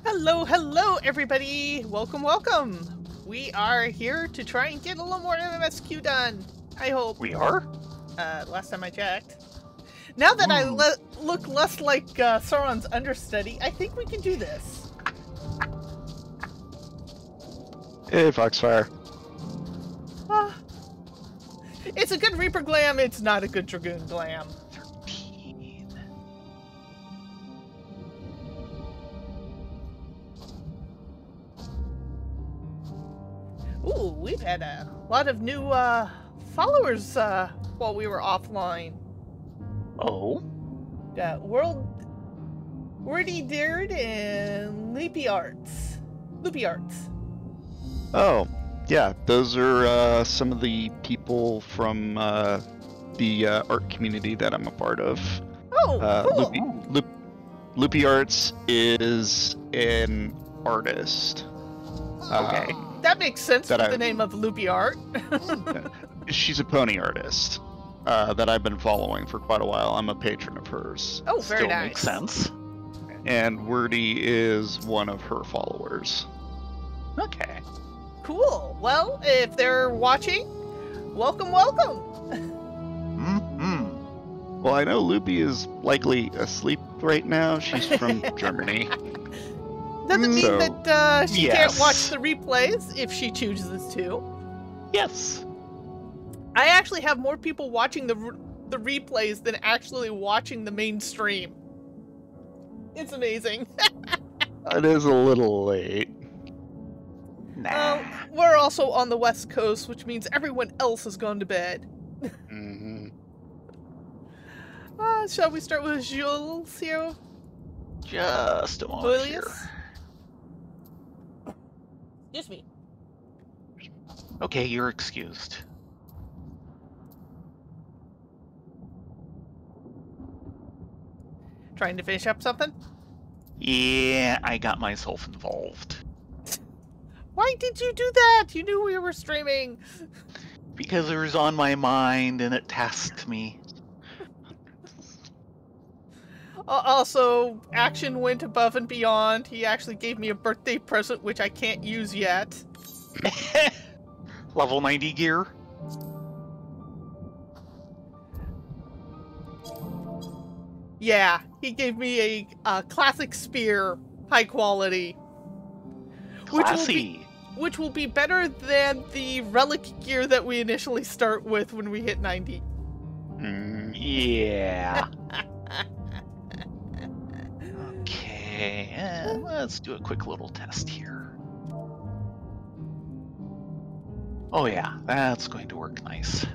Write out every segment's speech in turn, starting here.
Hello, hello, everybody! Welcome, welcome! We are here to try and get a little more MMSQ done. I hope. We are? Last time I checked. Now that I look less like Sauron's understudy, I think we can do this. Hey, Foxfire. It's a good Reaper glam, it's not a good Dragoon glam. 13. Ooh, we've had a lot of new followers while we were offline. Oh? Wordy Dared and Loopy Arts. Oh, yeah, those are some of the people from the art community that I'm a part of. Oh, cool. Loopy Arts is an artist. Okay. That makes sense with the name of Loopy Art. She's a pony artist that I've been following for quite a while. I'm a patron of hers. Oh, very Still nice. Makes sense. And Wordy is one of her followers. Okay. Cool. Well, if they're watching, welcome, welcome. Mm-hmm. Well, I know Loopy is likely asleep right now. She's from Germany. Doesn't mean that she can't watch the replays if she chooses to. Yes. I actually have more people watching the replays than actually watching the main stream. It's amazing. It is a little late. Nah. We're also on the West Coast, which means everyone else has gone to bed. Mm-hmm. Shall we start with Jules here? Just a moment here. Excuse me. Okay, you're excused. Trying to finish up something? Yeah, I got myself involved. Why did you do that? You knew we were streaming. Because it was on my mind and it tasked me. Also, Action went above and beyond. He actually gave me a birthday present, which I can't use yet. Level 90 gear? Yeah, he gave me a classic spear, high quality. Classy. Which will be better than the relic gear that we initially start with when we hit 90. Yeah. Okay, let's do a quick little test here. Oh yeah, that's going to work nice.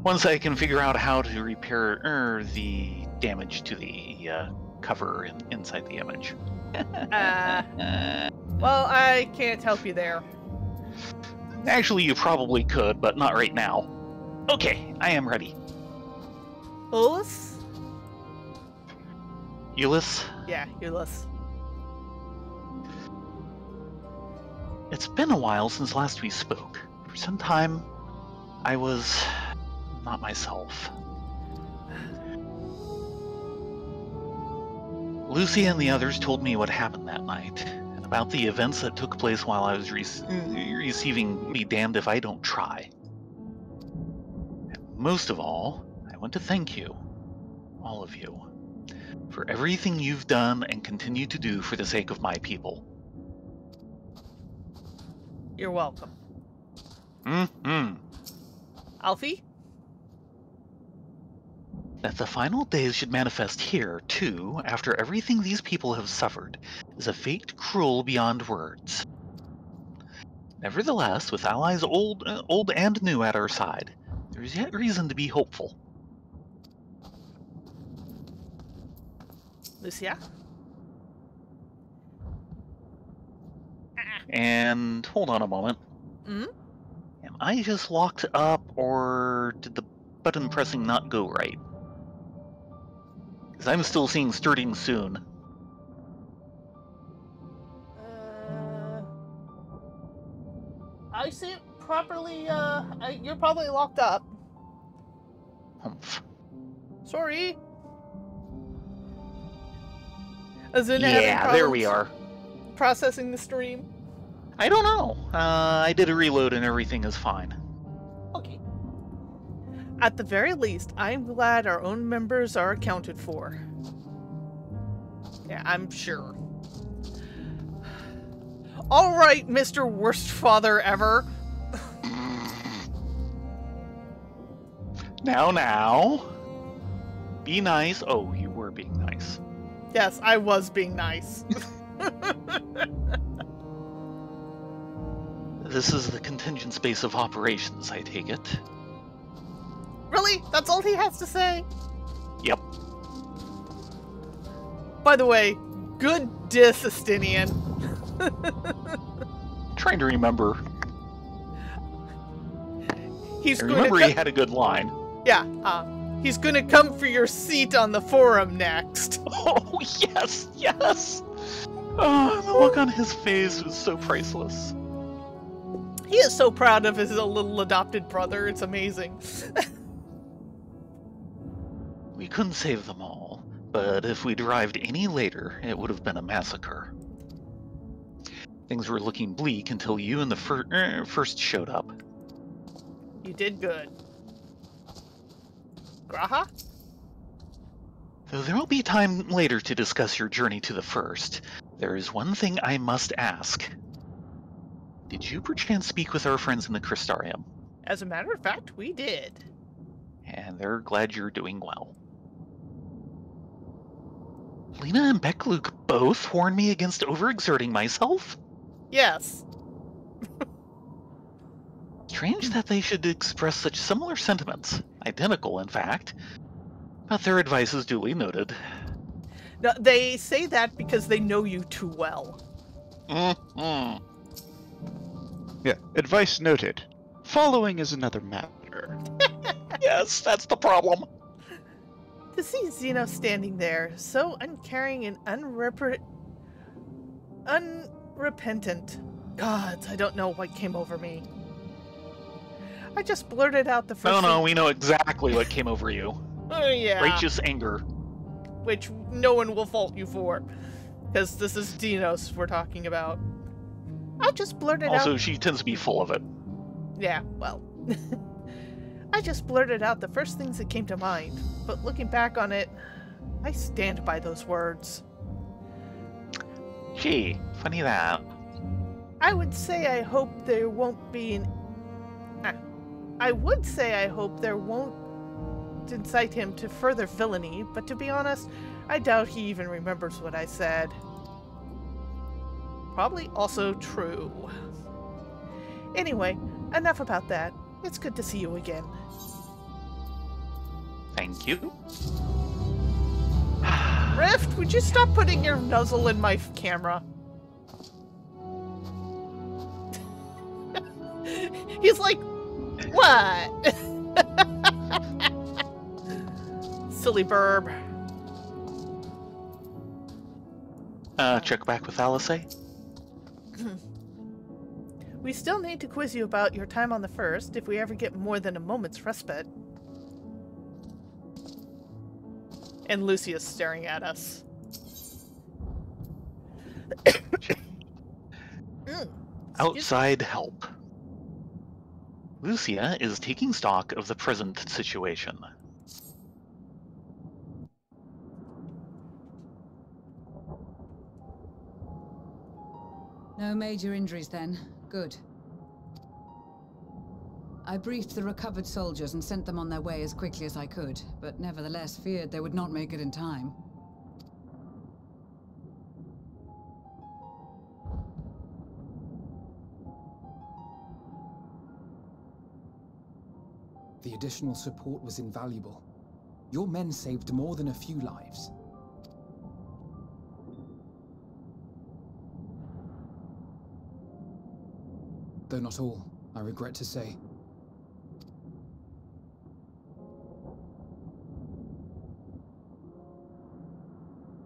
Once I can figure out how to repair the damage to the cover inside the image. Well, I can't help you there. Actually, you probably could, but not right now. Okay, I am ready. Ulyss? Ulyss? Yeah, Ulyss. It's been a while since last we spoke. For some time, I was not myself. Lucy and the others told me what happened that night, and about the events that took place while I was receiving "Be damned if I don't try." And most of all, I want to thank you, all of you, for everything you've done and continue to do for the sake of my people. You're welcome. Alfie? That the final days should manifest here, too, after everything these people have suffered, is a fate cruel beyond words. Nevertheless, with allies old and new at our side, there is yet reason to be hopeful. Lucia? And hold on a moment. Am I just locked up, or did the button pressing not go right? Because I'm still seeing starting soon. I see it properly. You're probably locked up. Humph. Sorry. As in having Yeah, there we problems are. processing the stream? I don't know. I did a reload and everything is fine. Okay. At the very least, I'm glad our own members are accounted for. Yeah, I'm sure. Alright, Mr. Worst Father Ever. Now. Be nice. Oh, you were being nice. Yes, I was being nice. This is the contingent space of operations, I take it. Really? That's all he has to say? Yep. By the way, good diss, Estinian. Trying to remember. He's I remember he had a good line. Yeah, he's gonna come for your seat on the forum next. Oh, yes, yes! Oh, the look on his face was so priceless. He is so proud of his little adopted brother, it's amazing. We couldn't save them all, but if we'd arrived any later, it would have been a massacre. Things were looking bleak until you and the first showed up. You did good. Graha? Though there will be time later to discuss your journey to the first, there is one thing I must ask. Did you perchance speak with our friends in the Crystarium? As a matter of fact, we did. And they're glad you're doing well. Lena and Bekluk both warned me against overexerting myself? Yes. Strange that they should express such similar sentiments, identical in fact, but their advice is duly noted. No, they say that because they know you too well. Mm-hmm. Yeah, advice noted. Following is another matter. Yes, that's the problem. To see Zeno standing there, so uncaring and unrepentant. Gods, I don't know what came over me. I just blurted out the first No, we know exactly what came over you. Oh, yeah. Righteous anger. Which no one will fault you for. Because this is Dinos we're talking about. I just blurted out... Also, she tends to be full of it. Yeah, well... I just blurted out the first things that came to mind. But looking back on it, I stand by those words. Gee, funny that. I would say I hope there won't be an... I would say I hope there won't incite him to further villainy, but to be honest, I doubt he even remembers what I said. Probably also true. Anyway, enough about that. It's good to see you again. Thank you. Rift, would you stop putting your nuzzle in my camera? He's like, what? Silly burb. Check back with Alice. We still need to quiz you about your time on the first, if we ever get more than a moment's respite. And Lucia's staring at us. Outside help. Lucia is taking stock of the present situation. No major injuries then. Good. I briefed the recovered soldiers and sent them on their way as quickly as I could, but nevertheless feared they would not make it in time. The additional support was invaluable. Your men saved more than a few lives. Though not all, I regret to say.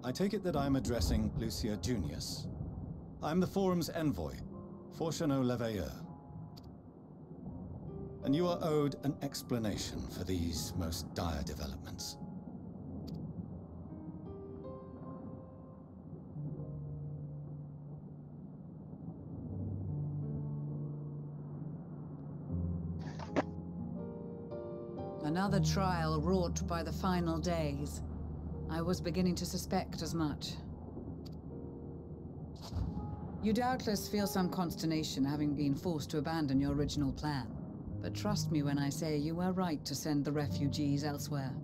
I take it that I'm addressing Lucia Junius. I'm the Forum's envoy, Forchano Leveilleur. And you are owed an explanation for these most dire developments. Another trial wrought by the final days. I was beginning to suspect as much. You doubtless feel some consternation having been forced to abandon your original plan. But trust me when I say you were right to send the refugees elsewhere.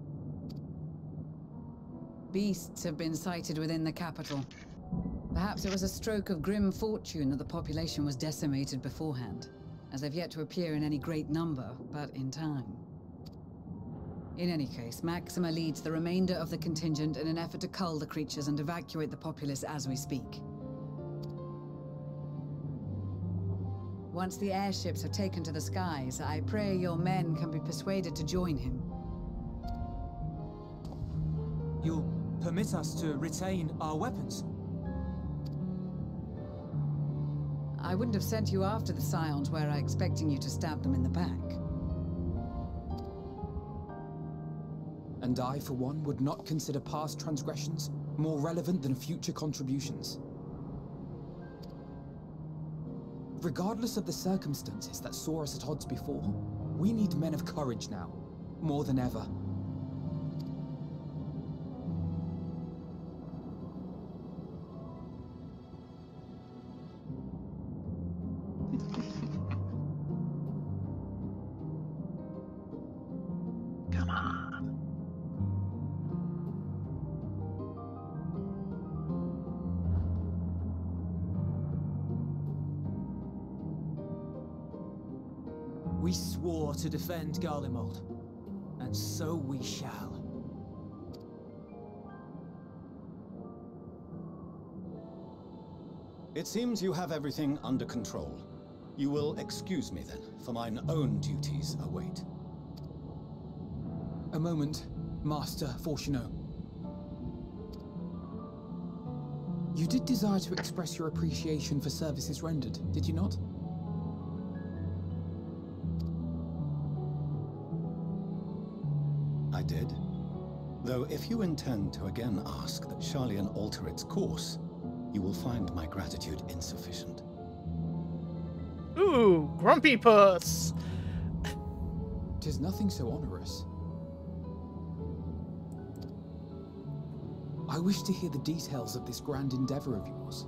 Beasts have been sighted within the capital. Perhaps it was a stroke of grim fortune that the population was decimated beforehand, as they've yet to appear in any great number, but in time. In any case, Maxima leads the remainder of the contingent in an effort to cull the creatures and evacuate the populace as we speak. Once the airships are taken to the skies, I pray your men can be persuaded to join him. You'll permit us to retain our weapons? I wouldn't have sent you after the Scions were I expecting you to stab them in the back. And I, for one, would not consider past transgressions more relevant than future contributions. Regardless of the circumstances that saw us at odds before, we need men of courage now, more than ever. Come on. We swore to defend Garlemald, and so we shall. It seems you have everything under control. You will excuse me then, for mine own duties await. A moment, Master Fortuno. You did desire to express your appreciation for services rendered, did you not? I did. Though if you intend to again ask that Sharlayan alter its course, you will find my gratitude insufficient. Ooh, grumpy puss. 'Tis nothing so onerous. I wish to hear the details of this grand endeavor of yours.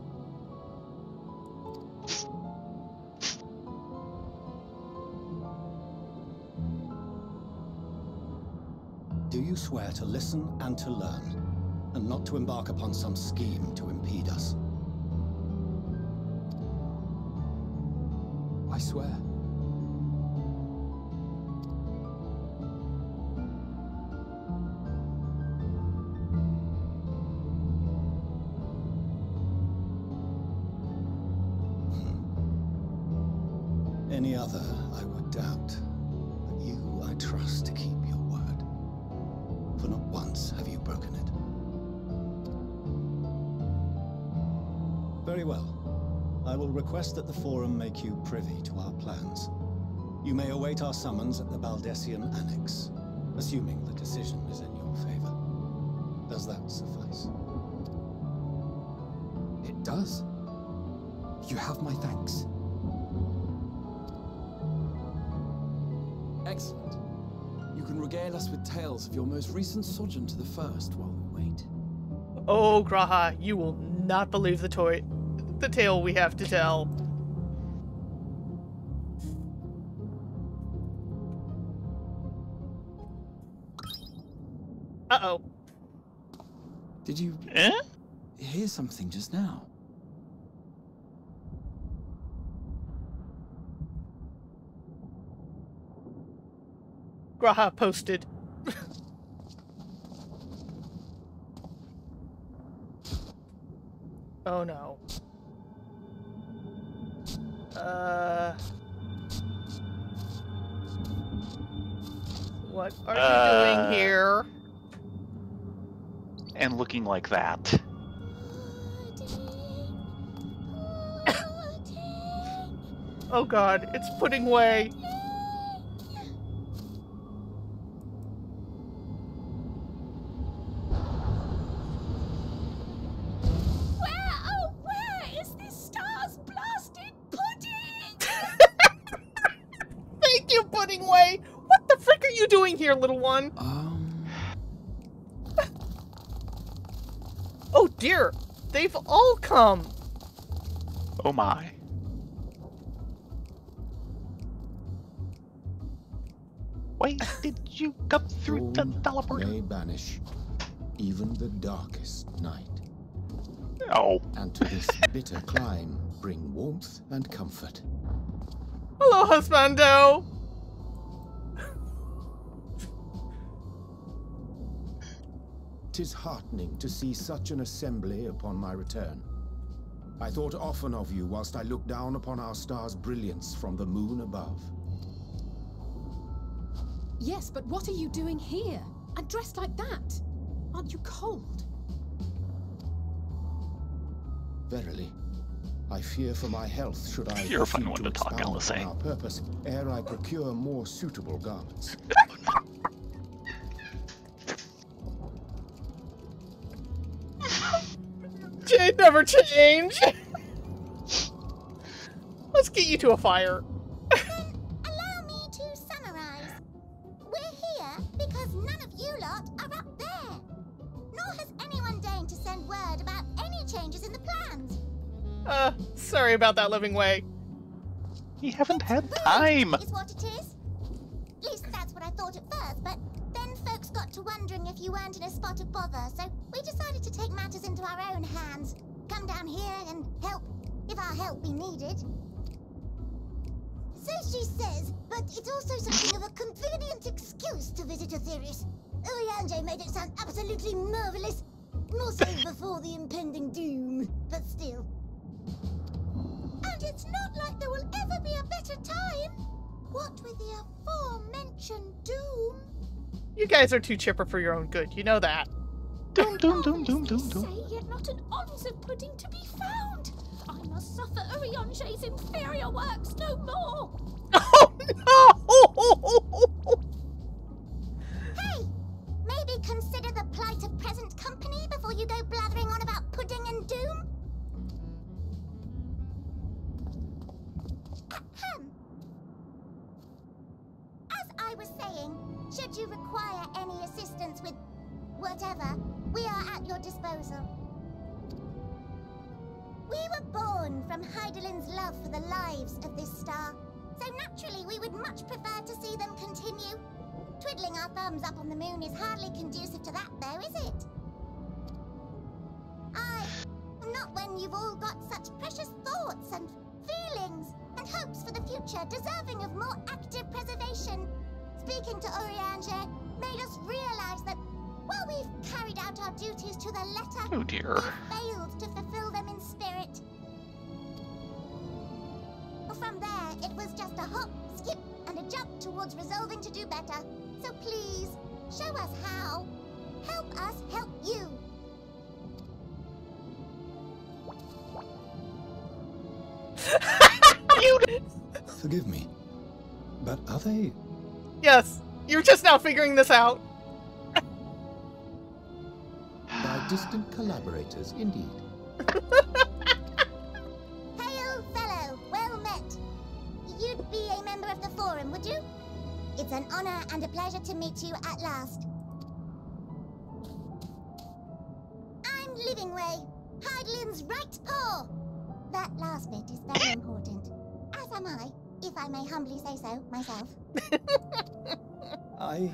Do you swear to listen and to learn, and not to embark upon some scheme to impede us? I swear. Any other I would doubt, but you I trust to keep your word. For not once have you broken it. Very well. I will request that the Forum make you privy to our plans. You may await our summons at the Baldessian Annex, assuming the decision is in your favor. Does that suffice? It does. You have my thanks. Excellent. You can regale us with tales of your most recent sojourn to the First while we wait. Oh, Graha, you will not believe the tale we have to tell. Uh-oh. Did you hear something just now? Graha posted. Oh no. What are you doing here? And looking like that. Oh god, it's putting way. Where is this star's blasted pudding? Thank you, Pudding Way! What the frick are you doing doing here, little one? Oh dear, they've all come. Oh my. Why did you come through the teleporter? May banish even the darkest night, Oh. and to this bitter climb bring warmth and comfort. Hello, husbando. 'Tis heartening to see such an assembly upon my return. I thought often of you whilst I looked down upon our star's brilliance from the moon above. Yes, but what are you doing here? And dressed like that? Aren't you cold? Verily, I fear for my health should I You're a fun proceed one to talk, expound Alice. upon our purpose ere I procure more suitable garments. Jade never change. Let's get you to a fire. Allow me to summarize. We're here because none of you lot are up there. Nor has anyone deigned to send word about any changes in the plans. Sorry about that, Living Way. We haven't had time. Is what it is. At least that's what I thought at first, but then folks got to wondering if you weren't in a spot of bother, so we decided to take matters into our own hands. Come down here and help, if our help be needed. So she says, but it's also something of a convenient excuse to visit Aetheris. Oriange made it sound absolutely marvelous. More so before the impending doom, but still. And it's not like there will ever be a better time. What with the aforementioned doom? You guys are too chipper for your own good. You know that. Doom, doom, doom, doom, doom, doom. Say yet not an ounce of pudding to be found. I must suffer Oriange's inferior works no more. Oh no! Hey, maybe consider the plight of present company before you go blathering on about pudding and doom. Ahem. As I was saying, should you require any assistance with whatever, we are at your disposal. We were born from Hydaelyn's love for the lives of this star, so naturally we would much prefer to see them continue. Twiddling our thumbs up on the moon is hardly conducive to that, though, is it? Not when you've all got such precious thoughts and feelings and hopes for the future deserving of more active preservation. Speaking to Oriange made us realize that while we've carried out our duties to the letter, Oh dear. we've failed to fulfill them in spirit. From there, it was just a hop, skip, and a jump towards resolving to do better. So please, show us how. Help us help you. Forgive me, but are they... Yes, you're just now figuring this out. By distant collaborators, indeed. Hail, fellow, well met. You'd be a member of the Forum, would you? It's an honor and a pleasure to meet you at last. I'm Living Way, Hydaelyn's right paw. That last bit is very important. As am I, if I may humbly say so myself. I,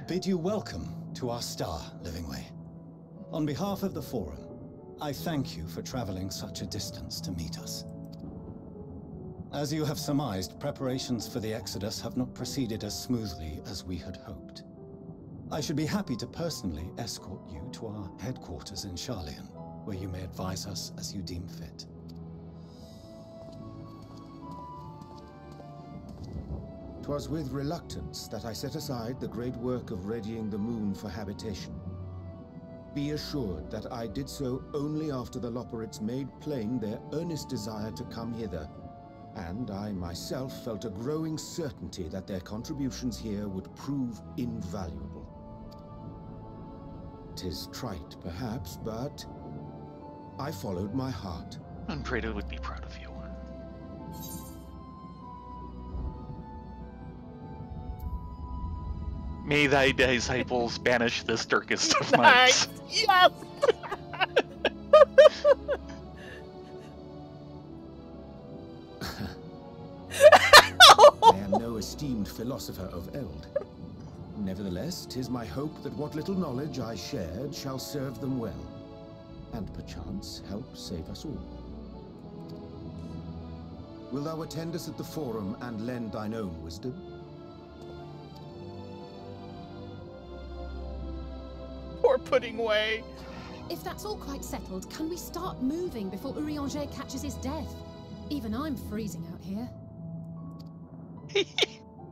bid you welcome to our star, Living Way. On behalf of the Forum, I thank you for traveling such a distance to meet us. As you have surmised, preparations for the Exodus have not proceeded as smoothly as we had hoped. I should be happy to personally escort you to our headquarters in Sharlayan, where you may advise us as you deem fit. 'Twas with reluctance that I set aside the great work of readying the moon for habitation. Be assured that I did so only after the Loperites made plain their earnest desire to come hither, and I myself felt a growing certainty that their contributions here would prove invaluable. 'Tis trite, perhaps, but I followed my heart. Andrada would be proud of you. May thy disciples banish this darkest of nights. Yes! I am no esteemed philosopher of Eld. Nevertheless, 'tis my hope that what little knowledge I shared shall serve them well, and perchance help save us all. Will thou attend us at the Forum and lend thine own wisdom? Poor Pudding Way. If that's all quite settled, can we start moving before Urianger catches his death? Even I'm freezing out here.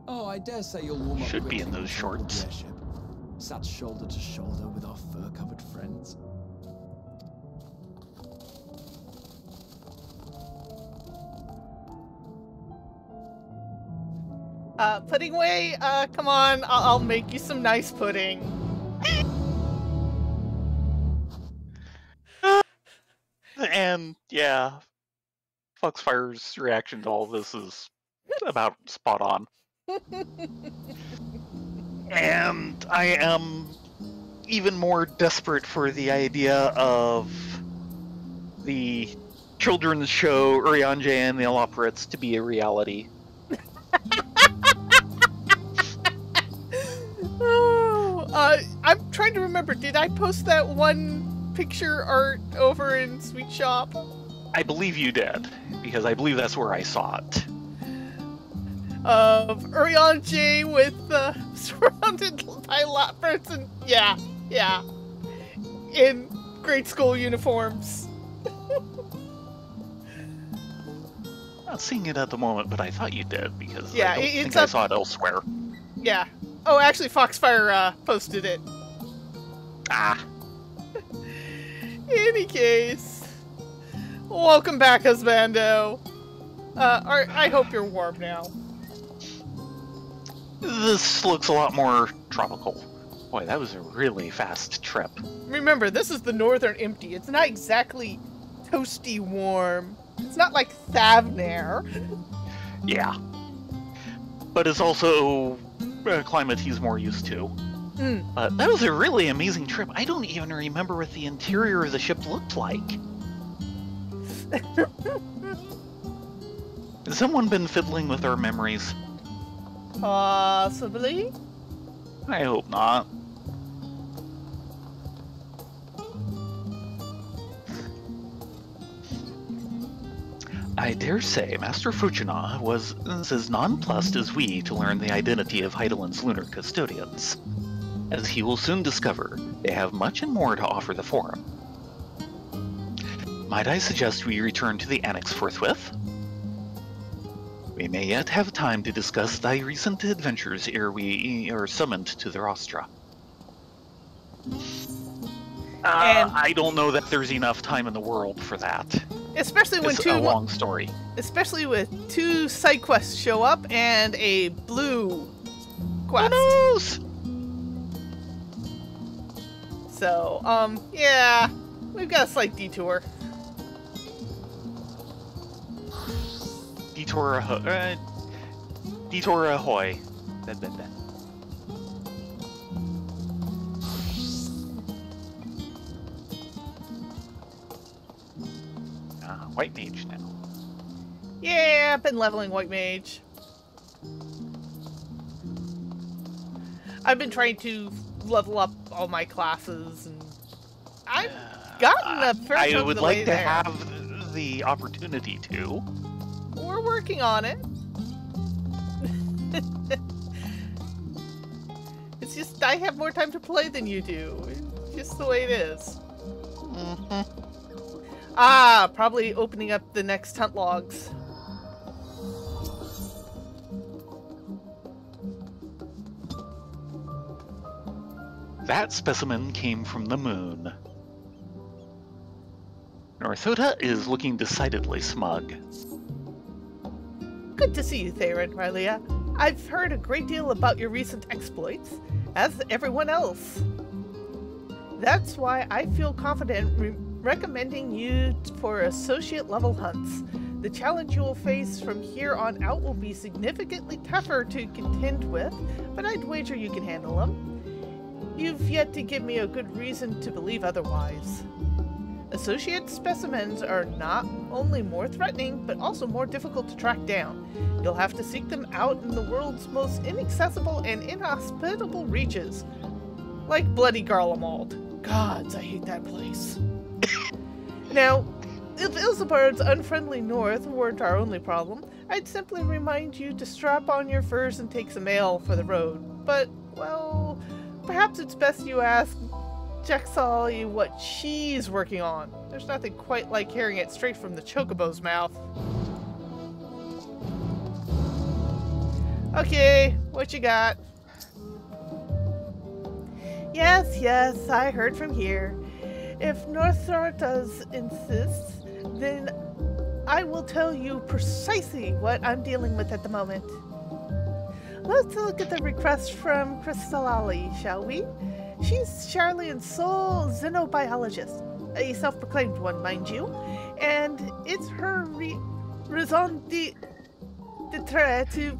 Oh, I dare say you'll warm up. Should be in quickly those on board the shorts. airship. Sat shoulder to shoulder with our fur-covered friends. Pudding Way, come on, I'll make you some nice pudding. And yeah, Foxfire's reaction to all this is about spot on. And I am even more desperate for the idea of the children's show Urianger and the Illoperates to be a reality. I'm trying to remember, did I post that one picture art over in Sweet Shop? I believe you did, because I believe that's where I saw it. Of Urianger with surrounded by Lapras and yeah, in grade school uniforms. Not seeing it at the moment, but I thought you did, because Yeah, I don't it's think I saw it elsewhere. Yeah. Oh, actually, Foxfire posted it. Ah. Any case, welcome back, husbando. I hope you're warm now. This looks a lot more tropical. Boy, that was a really fast trip. Remember, this is the Northern Empty. It's not exactly toasty warm. It's not like Thavnair. Yeah. But it's also a climate he's more used to. But that was a really amazing trip. I don't even remember what the interior of the ship looked like. Has someone been fiddling with our memories? Possibly. I hope not. I dare say Master Fuchina was as nonplussed as we to learn the identity of Heidelin's lunar custodians. As he will soon discover, they have much and more to offer the Forum. Might I suggest we return to the Annex forthwith? We may yet have time to discuss thy recent adventures ere we are summoned to the Rostra. I don't know that there's enough time in the world for that. Especially when It's a long story. Especially with 2 side quests show up and a blue quest. Who knows? So, yeah, we've got a slight detour. Detour ahoy. White mage now. Yeah, I've been leveling White Mage. I've been trying to level up all my classes, and I've gotten a fair chunk I of would the like way to there. have the opportunity to. We're working on it. It's just I have more time to play than you do. It's just the way it is. Probably opening up the next hunt logs. That specimen came from the moon. Northoda is looking decidedly smug. Good to see you, Thayrin, Rylea. I've heard a great deal about your recent exploits, as everyone else. That's why I feel confident recommending you for associate level hunts. The challenge you will face from here on out will be significantly tougher to contend with, but I'd wager you can handle them. You've yet to give me a good reason to believe otherwise. Associate specimens are not only more threatening, but also more difficult to track down. You'll have to seek them out in the world's most inaccessible and inhospitable reaches. Like bloody Garlemald. Gods, I hate that place. Now, if Ilsebard's unfriendly north weren't our only problem, I'd simply remind you to strap on your furs and take some ale for the road. But, well, perhaps it's best you ask Jaxali what she's working on. There's nothing quite like hearing it straight from the chocobo's mouth. Okay, what you got? Yes, I heard from here. If Northstar does insist, then I will tell you precisely what I'm dealing with at the moment. Let's look at the request from Crystalali, shall we? She's Charlian's sole xenobiologist, a self-proclaimed one, mind you, and it's her raison d'etre to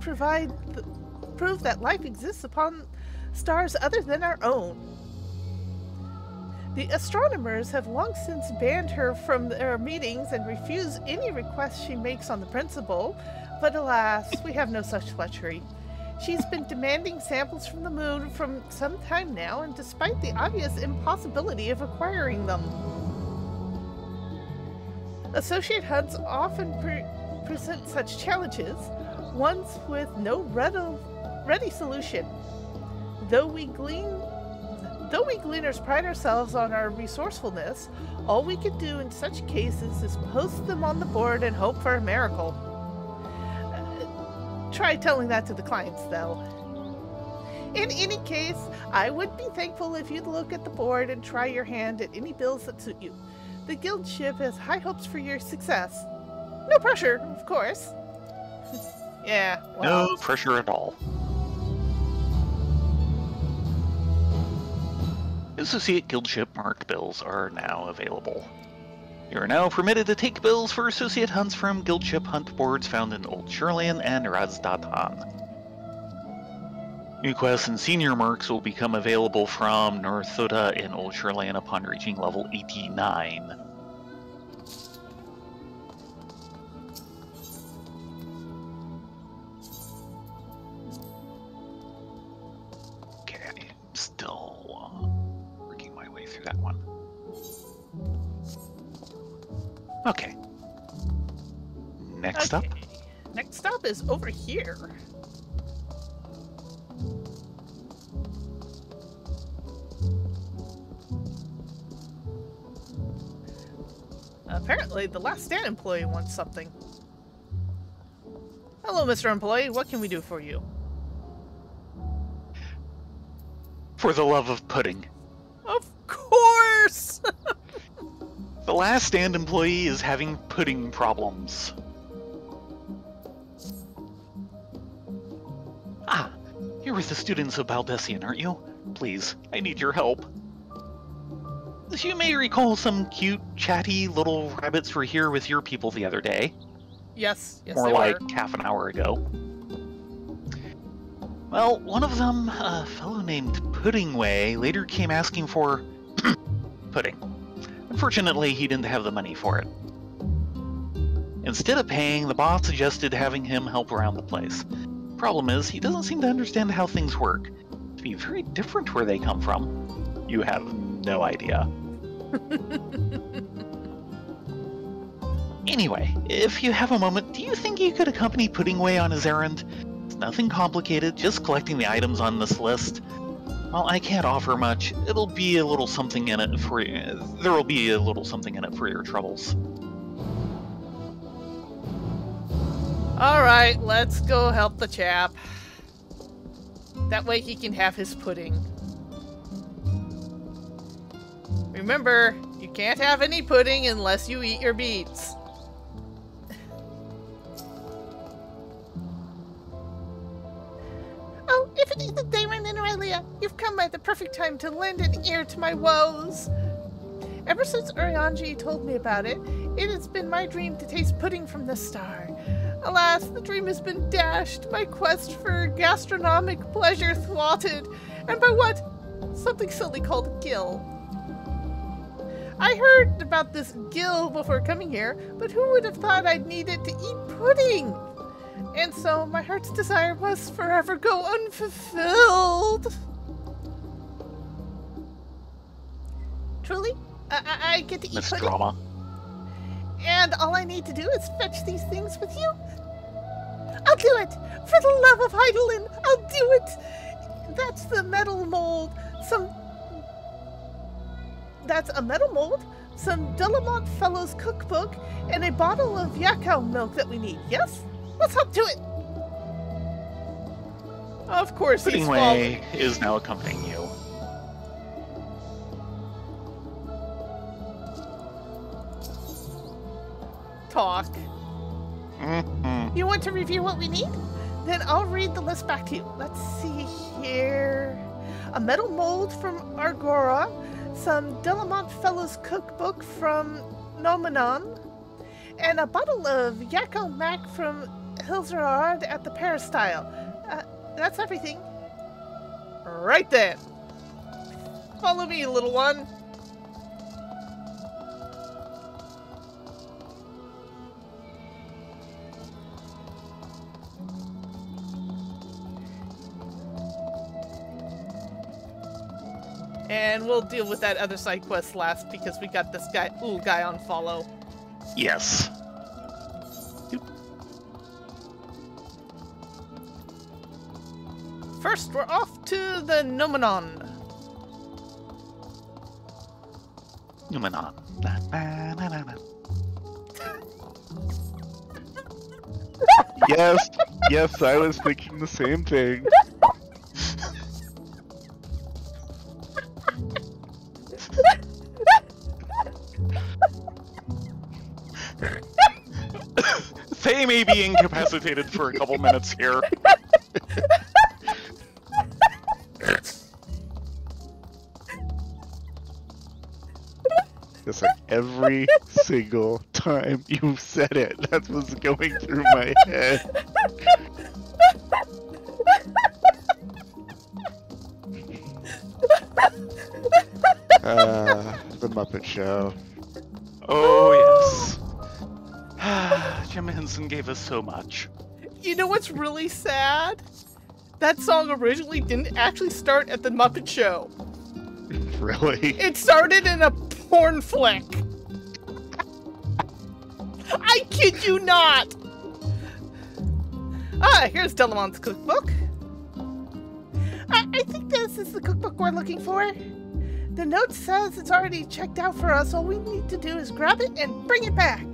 prove that life exists upon stars other than our own. The astronomers have long since banned her from their meetings and refuse any requests she makes on the principle, but alas, we have no such luxury. She's been demanding samples from the moon for some time now, and despite the obvious impossibility of acquiring them. Associate hunts often present such challenges, ones with no ready solution. Though we gleaners pride ourselves on our resourcefulness, all we can do in such cases is post them on the board and hope for a miracle. Try telling that to the clients, though. In any case, I would be thankful if you'd look at the board and try your hand at any bills that suit you. The guild ship has high hopes for your success. No pressure, of course. Yeah, well... No pressure at all. Associate guild ship marked bills are now available. You are now permitted to take bills for associate hunts from guild ship hunt boards found in Old Shirley and Razdatan. New quests and senior marks will become available from North Thoda in Old Shirley upon reaching level 89. Okay, I'm still working my way through that one. Okay. Next up. Next up is over here. Apparently, the last stand employee wants something. Hello, Mr. Employee. What can we do for you? For the love of pudding. Of course! The last stand employee is having pudding problems. Ah, you're with the students of Baldessian, aren't you? Please, I need your help. As you may recall, some cute, chatty little rabbits were here with your people the other day. Yes, More like half an hour ago. Well, one of them, a fellow named Puddingway, later came asking for pudding. Unfortunately, he didn't have the money for it. Instead of paying, the boss suggested having him help around the place. Problem is, he doesn't seem to understand how things work. To be very different where they come from. You have no idea. Anyway, if you have a moment, do you think you could accompany Puddingway on his errand? It's nothing complicated, just collecting the items on this list. Well, I can't offer much. It'll be a little something in it for you. There'll be a little something in it for your troubles. Alright, let's go help the chap. That way he can have his pudding. Remember, you can't have any pudding unless you eat your beets. Oh, if it isn't Thayrin and Rylea, you've come at the perfect time to lend an ear to my woes. Ever since Urianji told me about it, It has been my dream to taste pudding from the star. Alas, the dream has been dashed, my quest for gastronomic pleasure thwarted, and by what? Something silly called Gill. I heard about this Gill before coming here, but who would have thought I'd need it to eat pudding? And so my heart's desire must forever go unfulfilled. Truly, I get to eat Miss pudding. Drama. And all I need to do is fetch these things with you? I'll do it! For the love of Heidelin, I'll do it! That's the metal mold, That's a metal mold, some Delamont Fellows cookbook, and a bottle of Yakao milk that we need, yes? Let's hop to it! Of course he's Puddingway is now accompanying you. Talk. Mm-hmm. You want to review what we need? Then I'll read the list back to you. Let's see here. A metal mold from Argora, some Delamont Fellows cookbook from Nomenon, and a bottle of Yakko Mac from Hilzerard at the Peristyle. That's everything. Right then. Follow me, little one. And we'll deal with that other side quest last because we got this guy on follow. Yes. First, we're off to the Nomenon. Numenon. Yes, I was thinking the same thing. They may be incapacitated for a couple minutes here. It's like every single time you said it, that's what's going through my head. The Muppet Show. Oh, yes. Jim Henson gave us so much. You know what's really sad? That song originally didn't actually start at the Muppet Show. Really? It started in a porn flick. I kid you not. Here's Delamont's cookbook. I think this is the cookbook we're looking for. The note says it's already checked out for us. All we need to do is grab it and bring it back.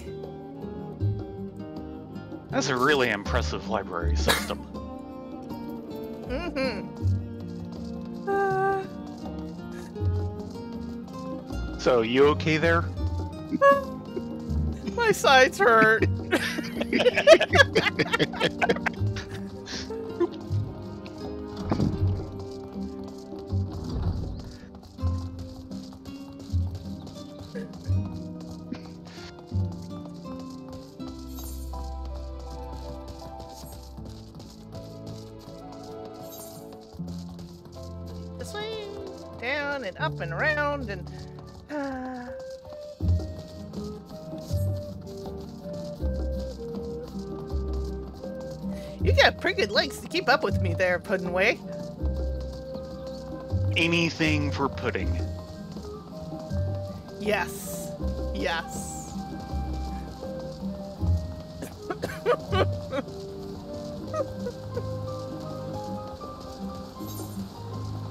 That's a really impressive library system. So, you okay there? My sides hurt. This way, down and up and around and you got pretty good legs to keep up with me there, Puddingway. Anything for pudding. Yes. Yes.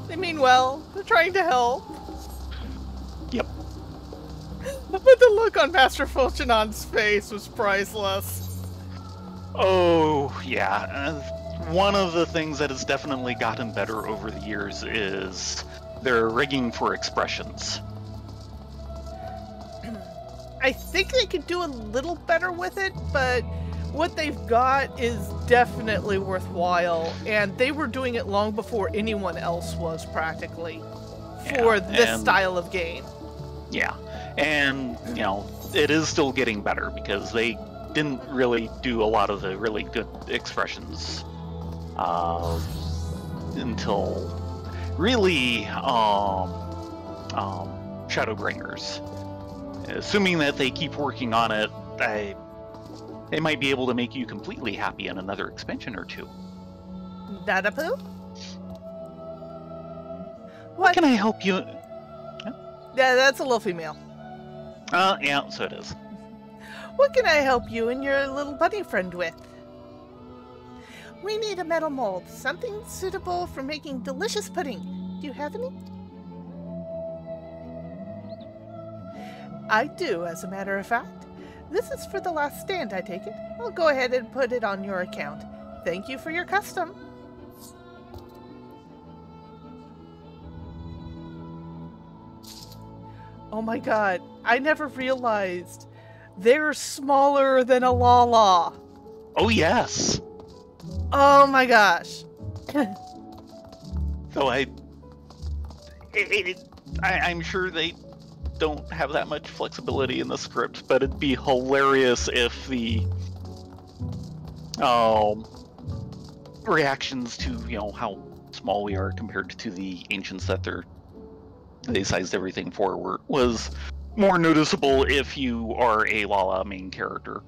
They mean well. They're trying to help. Yep. But the look on Master Fulchinon's face was priceless. Oh, yeah. One of the things that has definitely gotten better over the years is their rigging for expressions. I think they could do a little better with it, but what they've got is definitely worthwhile, and they were doing it long before anyone else was, practically, for this style of game. Yeah, and, you know, it is still getting better because they didn't really do a lot of the really good expressions until really Shadowbringers. Assuming that they keep working on it, they might be able to make you completely happy in another expansion or two. Dadapoo? What can I help you? Yeah, that's a little female. Yeah, so it is. What can I help you and your little bunny friend with? We need a metal mold, something suitable for making delicious pudding. Do you have any? I do, as a matter of fact. This is for the last stand, I take it. I'll go ahead and put it on your account. Thank you for your custom. Oh my god, I never realized they're smaller than a Lala. Oh yes. Oh my gosh. So I'm sure they don't have that much flexibility in the script, but it'd be hilarious if the reactions to how small we are compared to the ancients that they sized everything for was more noticeable if you are a Lala main character.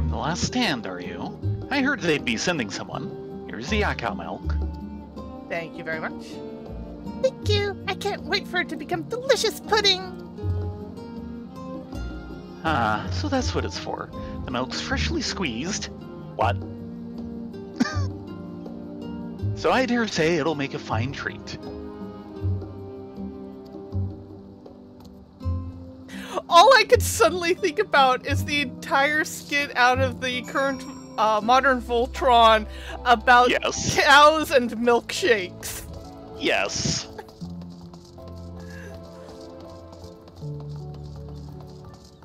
Last stand, are you? I heard they'd be sending someone. Here's the Yakao milk. Thank you very much. Thank you. I can't wait for it to become delicious pudding. Ah, so that's what it's for. The milk's freshly squeezed. What? So I dare say it'll make a fine treat. All I could suddenly think about is the entire skit out of the current modern Voltron about cows and milkshakes. Yes.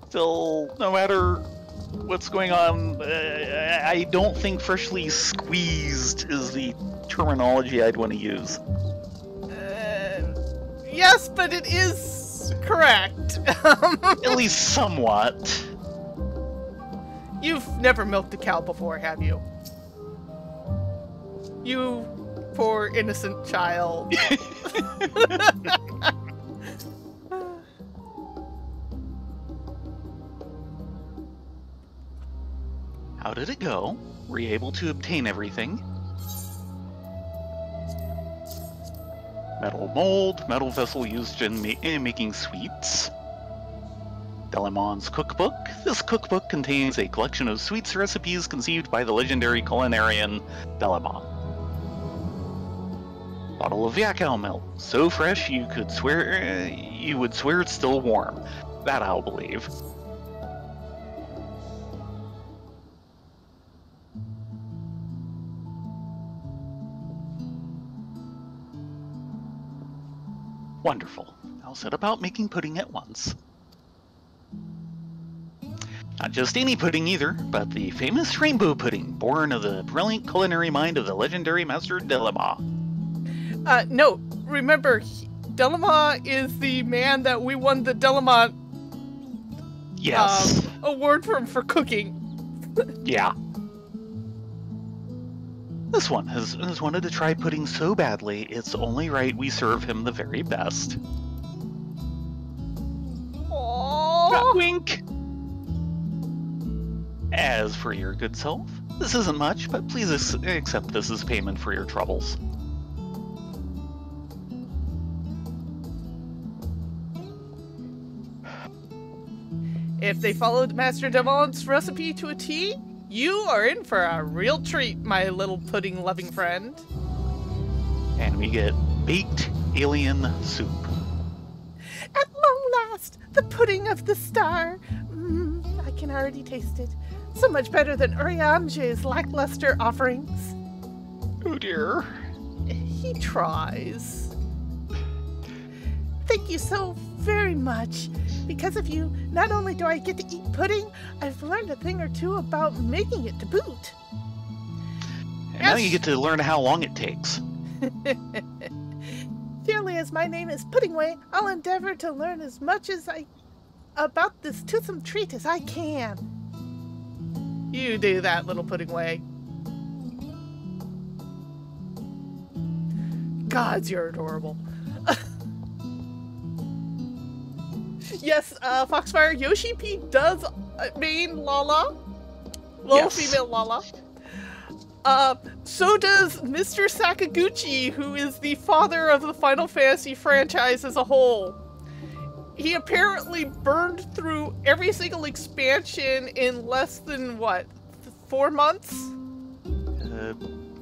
Still, no matter what's going on, I don't think freshly squeezed is the terminology I'd want to use. Yes, but it is correct. At least somewhat. You've never milked a cow before, have you? You poor innocent child. How did it go? Were you able to obtain everything? Metal mold, metal vessel used in making sweets. Delamon's cookbook. This cookbook contains a collection of sweets recipes conceived by the legendary culinarian Delamon. Bottle of Yakao milk, so fresh you would swear it's still warm. That I'll believe. Wonderful. I'll set about making pudding at once. Not just any pudding either, but the famous rainbow pudding, born of the brilliant culinary mind of the legendary master Delama. No, remember, Delama is the man that we won the Delama award from for cooking. Yeah. This one has wanted to try pudding so badly, it's only right we serve him the very best. Aww. Wink! As for your good self, this isn't much, but please accept this as payment for your troubles. If they followed Master Demont's recipe to a T, you are in for a real treat, my little pudding-loving friend. And we get baked alien soup. At long last, the pudding of the star. I can already taste it. So much better than Uriange's lackluster offerings. Oh dear. He tries. Thank you so very much. Because of you, not only do I get to eat pudding, I've learned a thing or two about making it to boot. And now you get to learn how long it takes. Dearly as my name is Puddingway, I'll endeavor to learn as much about this toothsome treat as I can. You do that, little Puddingway. Gods, you're adorable. Yes, Foxfire Yoshi P does mean Lala. Little female Lala. So does Mr. Sakaguchi, who is the father of the Final Fantasy franchise as a whole. He apparently burned through every single expansion in less than, 4 months?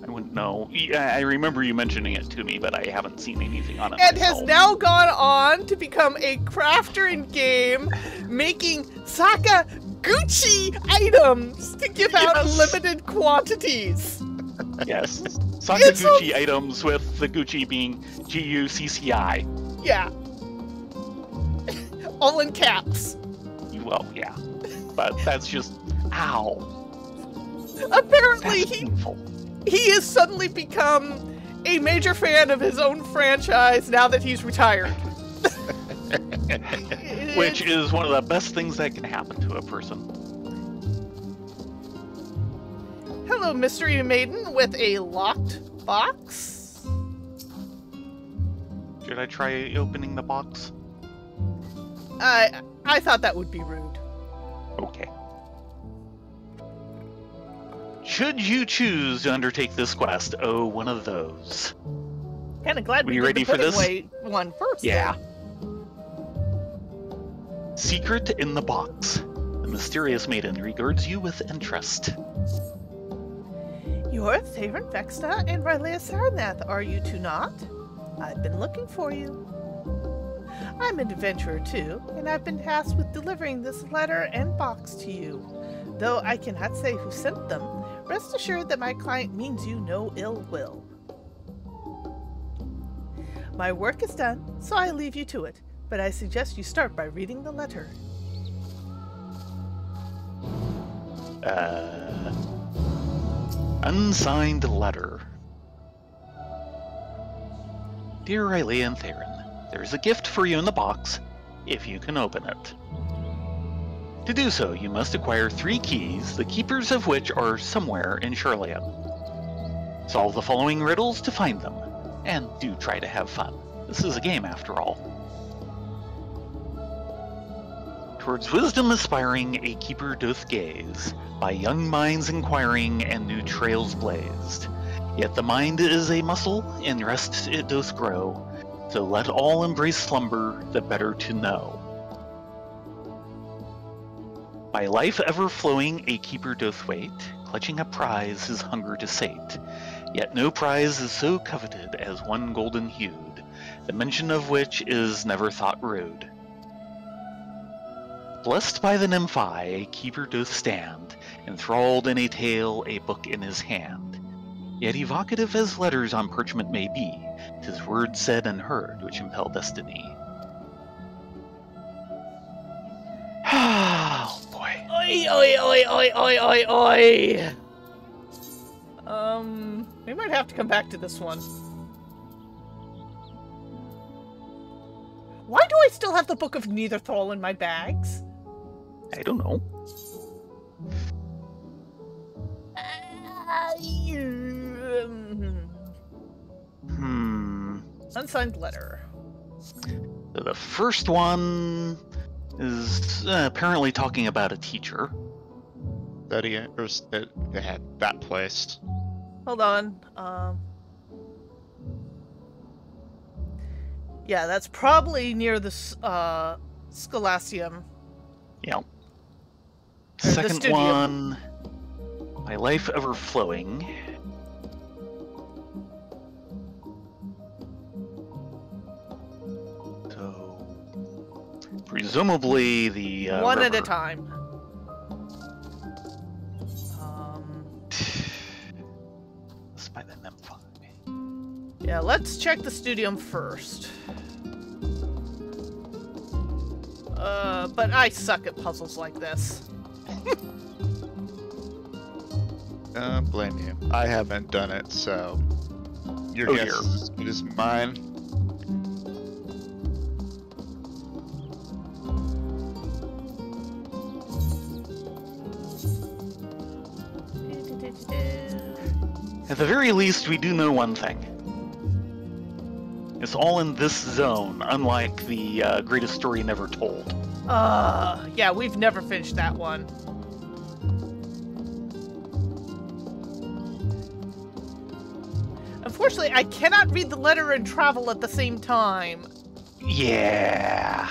I wouldn't know. Yeah, I remember you mentioning it to me, but I haven't seen anything on it And myself. has now gone on to become a crafter in game, making Sakaguchi items to give out in limited quantities. Yes. Sakaguchi items, with the Gucci being G-U-C-C-I. Yeah. All in caps. Well, yeah. But that's just... Ow. Apparently painful. he has suddenly become a major fan of his own franchise now that he's retired. Which is one of the best things that can happen to a person. Hello, mystery maiden with a locked box. Should I try opening the box? I thought that would be rude. Okay. Should you choose to undertake this quest, one of those. Kinda glad we you did ready the for this? Puddingway one first. Yeah. Secret in the box. The mysterious maiden regards you with interest. You're Thayrin Vexta and Rylea Sarnath, are you two not? I've been looking for you. I'm an adventurer too, and I've been tasked with delivering this letter and box to you. Though I cannot say who sent them, rest assured that my client means you no ill will. My work is done, so I leave you to it, but I suggest you start by reading the letter. Unsigned letter. Dear Rylea and Thayrin, there's a gift for you in the box, if you can open it. To do so, you must acquire 3 keys, the keepers of which are somewhere in Rylea. Solve the following riddles to find them, and do try to have fun. This is a game after all. Towards wisdom aspiring, a keeper doth gaze, by young minds inquiring and new trails blazed. Yet the mind is a muscle, in rest it doth grow, so let all embrace slumber, the better to know. By life ever flowing a keeper doth wait, clutching a prize his hunger to sate. Yet no prize is so coveted as one golden hued, the mention of which is never thought rude. Blessed by the nymphae a keeper doth stand, enthralled in a tale, a book in his hand. Yet evocative as letters on parchment may be, 'tis words said and heard which impel destiny. Oh boy. Oi, oi, oi, oi, oi, oi, oi! We might have to come back to this one. Why do I still have the Book of Neitherthal in my bags? I don't know. Unsigned letter. So the first one is apparently talking about a teacher. That he had that placed. Hold on. Yeah, that's probably near the Scholastium. Yeah. Second studio. one, My Life Ever-Flowing. So, presumably the One at a river. time. Let's buy the nymph. Yeah, let's check the studium first. But I suck at puzzles like this. Blame you. I haven't done it, so your Oh, guess dear. is as good as mine. At the very least, we do know one thing. It's all in this zone, unlike the Greatest Story Never Told. Yeah, we've never finished that one. Unfortunately, I cannot read the letter and travel at the same time. Yeah.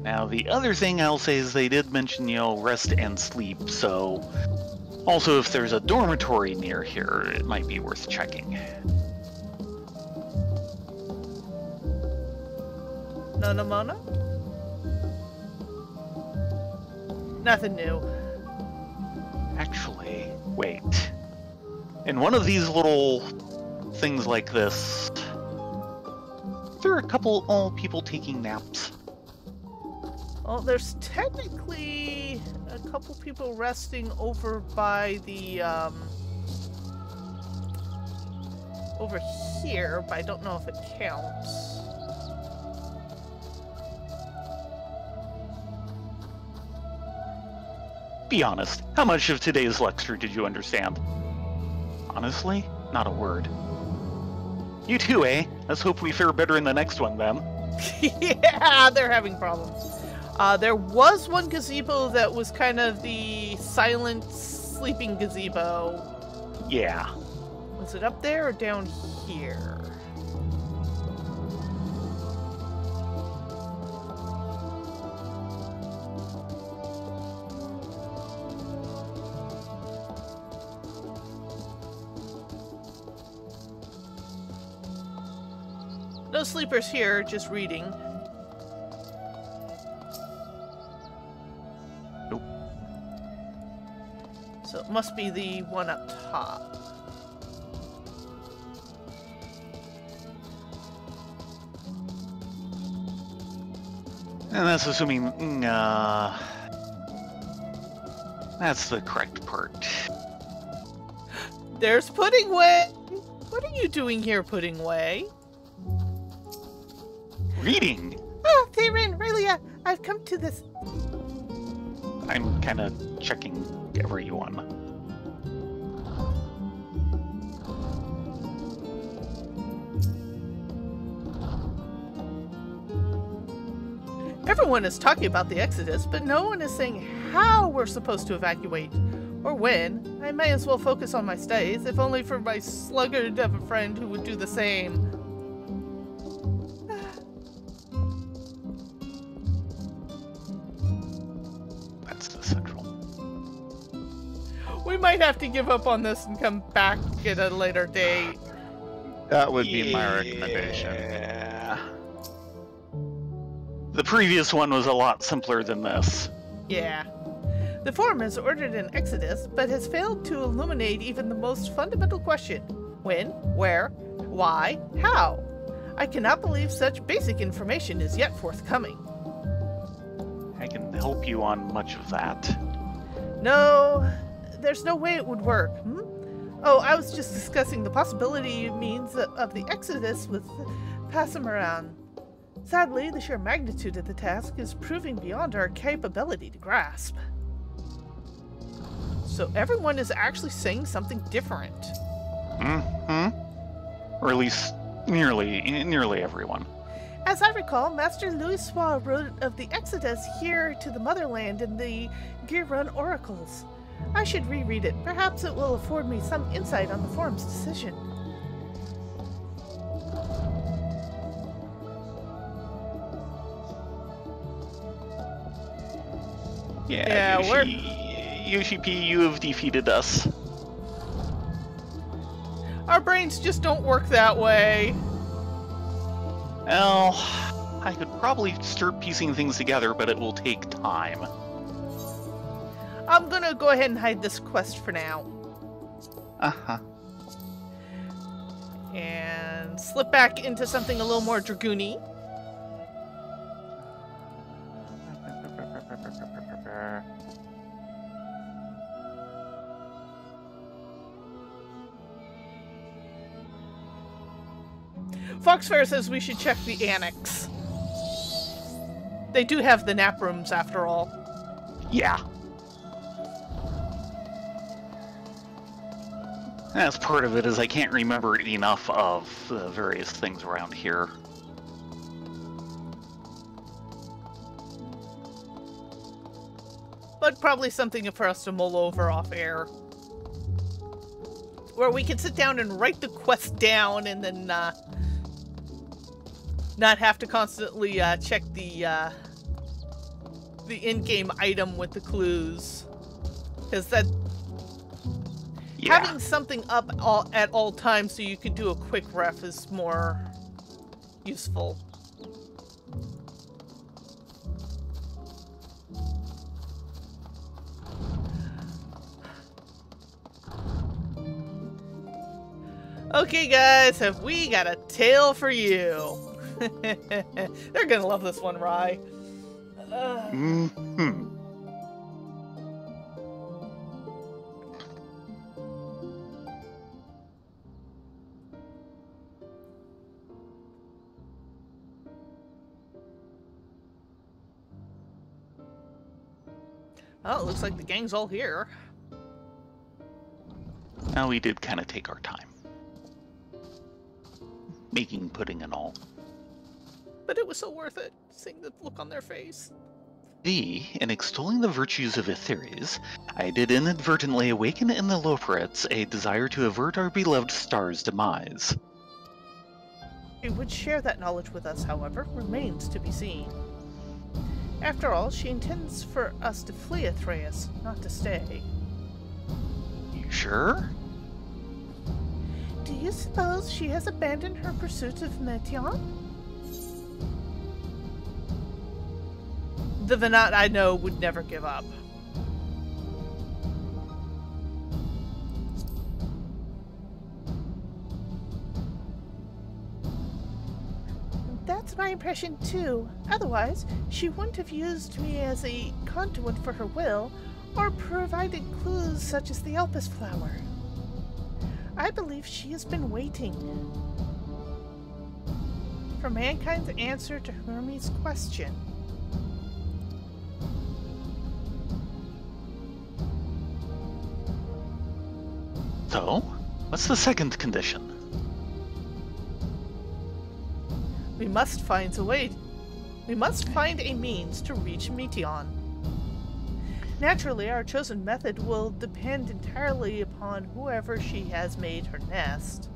Now, the other thing I'll say is they did mention, rest and sleep, so also if there's a dormitory near here, it might be worth checking. No, Mona? Nothing new. Actually, wait. In one of these little things like this, there are a couple old people taking naps. Well, there's technically a couple people resting over by the, over here, but I don't know if it counts. Be honest, how much of today's lecture did you understand? Honestly, not a word. You too, eh? Let's hope we fare better in the next one, then. Yeah, they're having problems. There was one gazebo that was kind of the silent sleeping gazebo. Yeah. Was it up there or down here? No sleepers here, just reading. Nope. So it must be the one up top. And that's assuming, that's the correct part. There's Puddingway! What are you doing here, Puddingway? Reading! Oh, Thayrin, Rylea, I've come to this. I'm kind of checking everyone. Everyone is talking about the Exodus, but no one is saying how we're supposed to evacuate. Or when. I may as well focus on my studies, if only for my sluggard of a friend who would do the same. That's the central. We might have to give up on this and come back at a later date. That would be my recommendation. Yeah. The previous one was a lot simpler than this. Yeah. The Forum has ordered an exodus, but has failed to illuminate even the most fundamental question. When? Where? Why? How? I cannot believe such basic information is yet forthcoming. I can help you on much of that. No, there's no way it would work. Oh, I was just discussing the possibility means of the exodus with Passamaran. Sadly, the sheer magnitude of the task is proving beyond our capability to grasp. So everyone is actually saying something different. Or at least nearly everyone. As I recall, Master Louisoix wrote of the exodus here to the motherland in the Girun Oracles. I should reread it. Perhaps it will afford me some insight on the forum's decision. Yeah, Yoshi P, you have defeated us. Our brains just don't work that way. Well, I could probably start piecing things together, but it will take time. I'm gonna go ahead and hide this quest for now. Uh-huh. And slip back into something a little more dragoony. Foxfire says we should check the annex. They do have the nap rooms after all. Yeah. That's part of it, is I can't remember enough of the various things around here. But probably something for us to mull over off air. Where we can sit down and write the quest down and then not have to constantly check the in-game item with the clues. Because that... Yeah. Having something up at all times so you can do a quick ref is more useful. Okay, guys, have we got a tale for you? They're gonna love this one, Rye. Oh, it looks like the gang's all here. Now, we did kind of take our time. Making pudding and all. But it was so worth it, seeing the look on their face. In extolling the virtues of Aetheres, I did inadvertently awaken in the Loporets a desire to avert our beloved star's demise. She would share that knowledge with us, however, remains to be seen. After all, she intends for us to flee Aetheres, not to stay. You sure? Do you suppose she has abandoned her pursuit of Metion? The Venat I know would never give up. That's my impression too. Otherwise, she wouldn't have used me as a conduit for her will, or provided clues such as the Elpis flower. I believe she has been waiting for mankind's answer to Hermes' question. So, what's the second condition? We must find a way. We must find a means to reach Metion. Naturally, our chosen method will depend entirely upon whoever she has made her nest.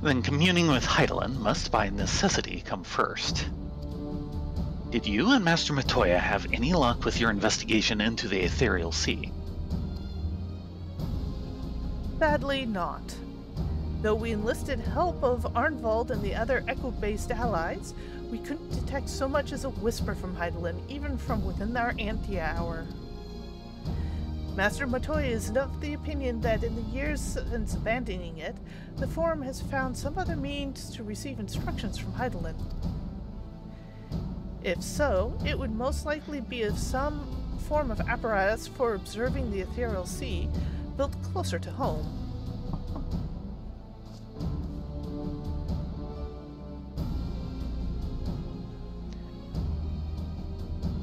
Then communing with Hydaelyn must by necessity come first. Did you and Master Matoya have any luck with your investigation into the Ethereal Sea? Sadly not. Though we enlisted help of Arnvald and the other Echo-based allies, we couldn't detect so much as a whisper from Hydaelyn, even from within our anti-hour. Master Matoya is of the opinion that in the years since abandoning it, the Forum has found some other means to receive instructions from Hydaelyn. If so, it would most likely be of some form of apparatus for observing the Ethereal Sea, built closer to home.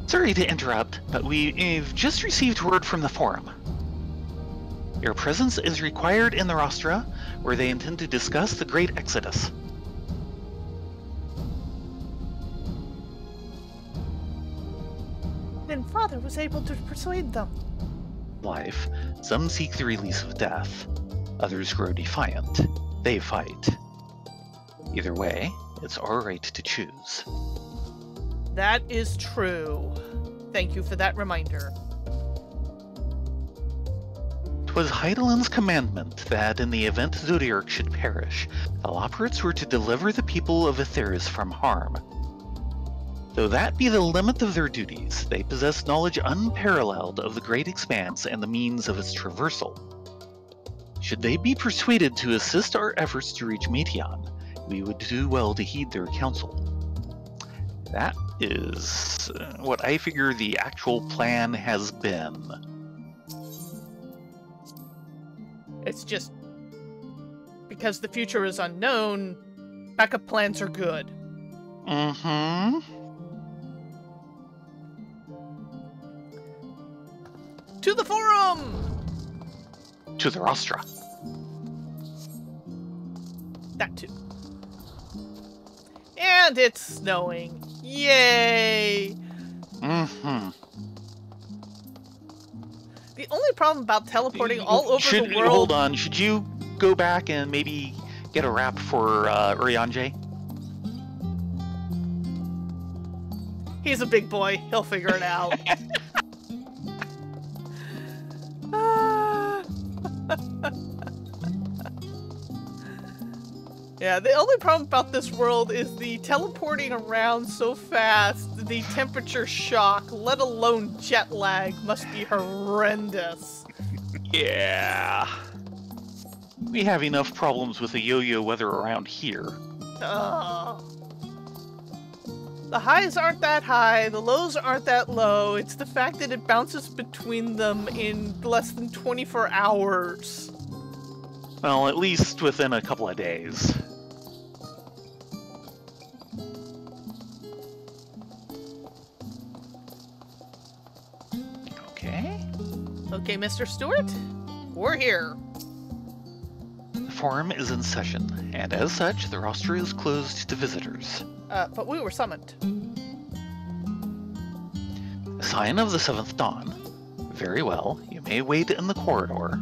Sorry to interrupt, but we've just received word from the Forum. Your presence is required in the Rostra, where they intend to discuss the Great Exodus. Then Father was able to persuade them. Life, some seek the release of death. Others grow defiant. They fight. Either way, it's our right to choose. That is true. Thank you for that reminder. 'Twas Heidelin's commandment that in the event Zodiark should perish, the Loporrits were to deliver the people of Aetheris from harm. Though that be the limit of their duties, they possess knowledge unparalleled of the great expanse and the means of its traversal. Should they be persuaded to assist our efforts to reach Meteon, we would do well to heed their counsel. That is what I figure the actual plan has been. It's just because the future is unknown, backup plans are good. Mm-hmm. To the forum! To the rostra. That too. And it's snowing. Yay! Mm-hmm. The only problem about teleporting all over the world... Hold on, should you go back and maybe get a wrap for Urianger? He's a big boy. He'll figure it out. Yeah, the only problem about this world is the teleporting around so fast, the temperature shock, let alone jet lag, must be horrendous. Yeah. We have enough problems with the yo-yo weather around here. The highs aren't that high, the lows aren't that low, it's the fact that it bounces between them in less than 24 hours. Well, at least within a couple of days. Okay, Mr. Stewart, we're here. The forum is in session, and as such, the rostra is closed to visitors. But we were summoned. Sign of the 7th Dawn. Very well, you may wait in the corridor.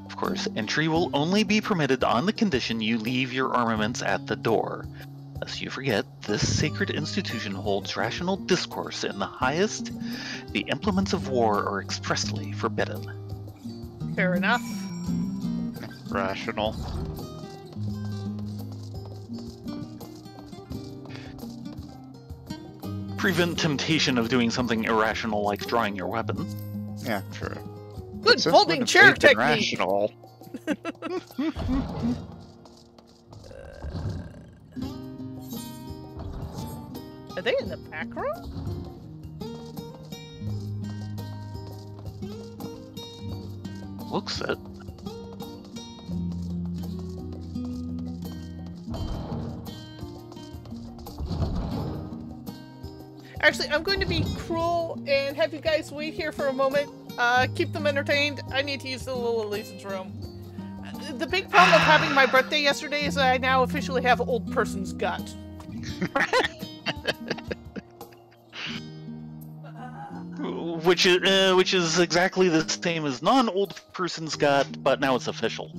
Of course, entry will only be permitted on the condition you leave your armaments at the door. Lest you forget, this sacred institution holds rational discourse in the highest. The implements of war are expressly forbidden. Fair enough. Rational. Prevent temptation of doing something irrational like drawing your weapon. Yeah, true. Good folding chair technique! Rational. Are they in the back room? Looks it. Actually, I'm going to be cruel and have you guys wait here for a moment. Keep them entertained. I need to use the little Elise's room. The big problem of having my birthday yesterday is that I now officially have old person's gut. Which is exactly the same as non-old person's gut, but now it's official.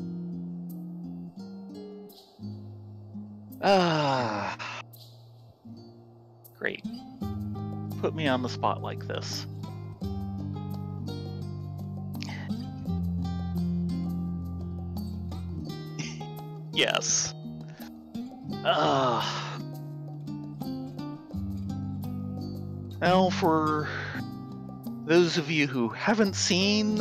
Great. Put me on the spot like this. Yes. Now for those of you who haven't seen,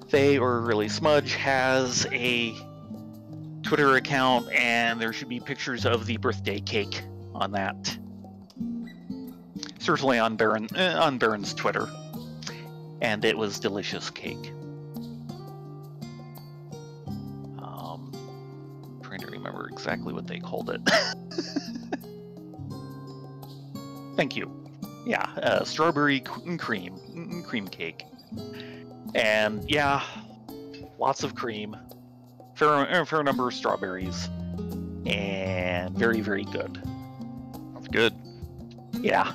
Faye or really Smudge has a Twitter account, and there should be pictures of the birthday cake on that. Certainly on Baron's Twitter, and it was delicious cake. Trying to remember exactly what they called it. Thank you. Yeah, strawberry cream cake, and yeah, lots of cream, fair number of strawberries, and very, very good. That's good. Yeah.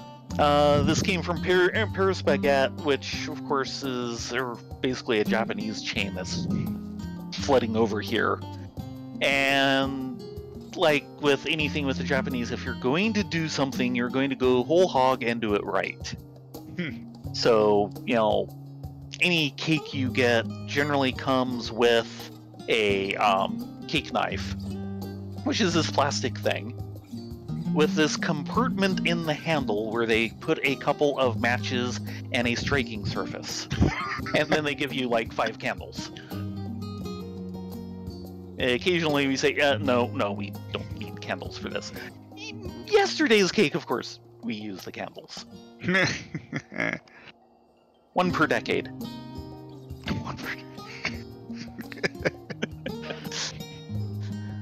This came from Paris Baguette, which, of course, is basically a Japanese chain that's flooding over here. And, like with anything with the Japanese, if you're going to do something, you're going to go whole hog and do it right. So, you know, any cake you get generally comes with a cake knife, which is this plastic thing with this compartment in the handle where they put a couple of matches and a striking surface. And then they give you like 5 candles. Occasionally we say, no, we don't need candles for this. Yesterday's cake, of course, we use the candles. 1 per decade. 1 per decade.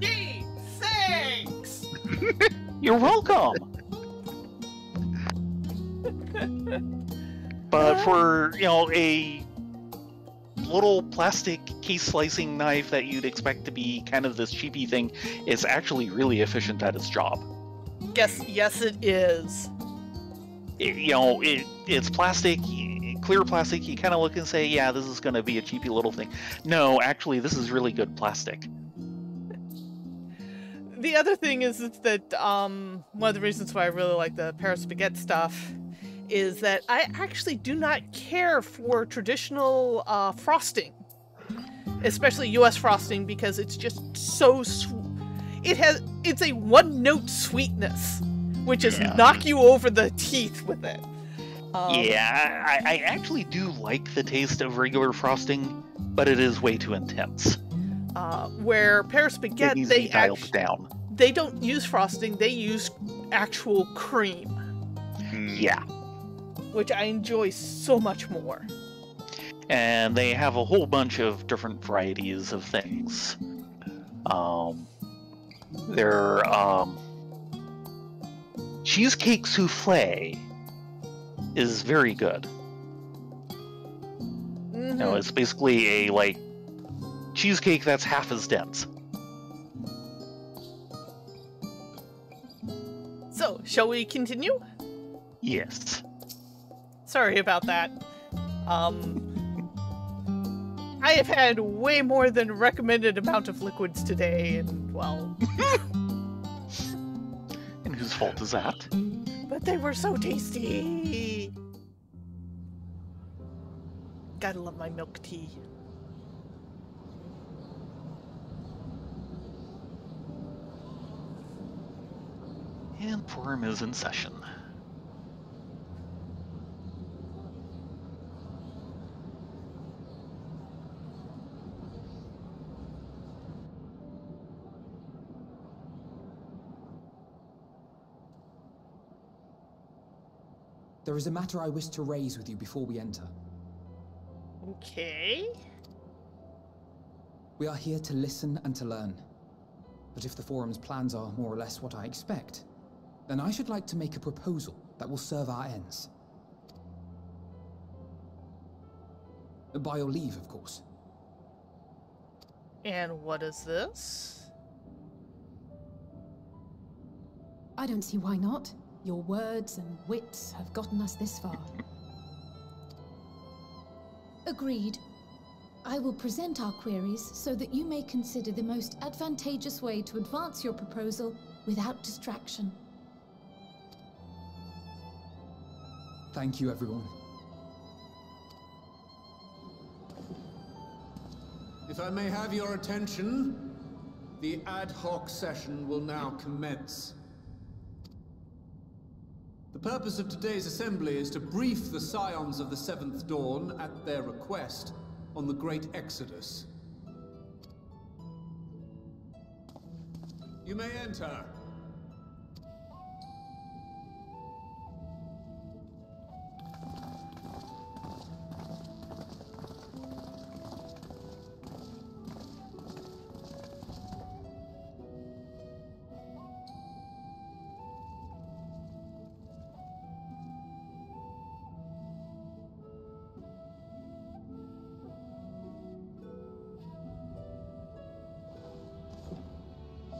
Gee, thanks! You're welcome! But for, you know, a little plastic case slicing knife that you'd expect to be kind of this cheapy thing, it's actually really efficient at its job. Yes, it is. It's plastic, clear plastic. You kind of look and say, yeah, this is going to be a cheapy little thing. No, actually, this is really good plastic. The other thing is that one of the reasons why I really like the Paris Baguette stuff is that I actually do not care for traditional frosting, especially U.S. frosting, because it's just so it's a one-note sweetness, which is knock you over the teeth with it. I actually do like the taste of regular frosting, but it is way too intense. Where Paris Baguette, they don't use frosting, they use actual cream. Yeah. Which I enjoy so much more. And they have a whole bunch of different varieties of things. Their cheesecake souffle is very good. You know, it's basically a cheesecake that's half as dense. So, shall we continue? Yes. Sorry about that. I have had way more than recommended amount of liquids today, and well... And whose fault is that? But they were so tasty! Gotta love my milk tea. And forum is in session. There is a matter I wish to raise with you before we enter. Okay. We are here to listen and to learn. But if the forum's plans are more or less what I expect, then I should like to make a proposal that will serve our ends. By your leave, of course. And what is this? I don't see why not. Your words and wits have gotten us this far. Agreed. I will present our queries so that you may consider the most advantageous way to advance your proposal without distraction. Thank you, everyone. If I may have your attention, the ad hoc session will now commence. The purpose of today's assembly is to brief the Scions of the Seventh Dawn, at their request, on the Great Exodus. You may enter.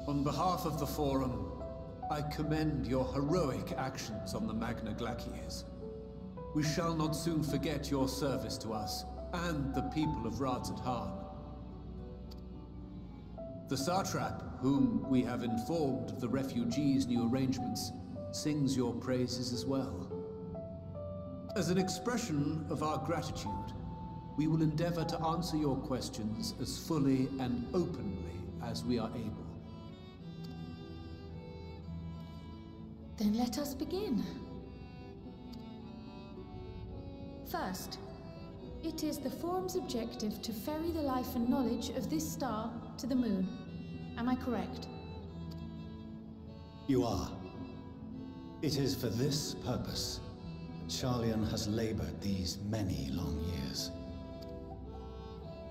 On behalf of the Forum, I commend your heroic actions on the Magna Glaciers. We shall not soon forget your service to us and the people of Radzat-Han. The Satrap, whom we have informed of the refugees' new arrangements, sings your praises as well. As an expression of our gratitude, we will endeavor to answer your questions as fully and openly as we are able. Then let us begin. First, it is the Forum's objective to ferry the life and knowledge of this star to the moon. Am I correct? You are. It is for this purpose that Sharlayan has labored these many long years.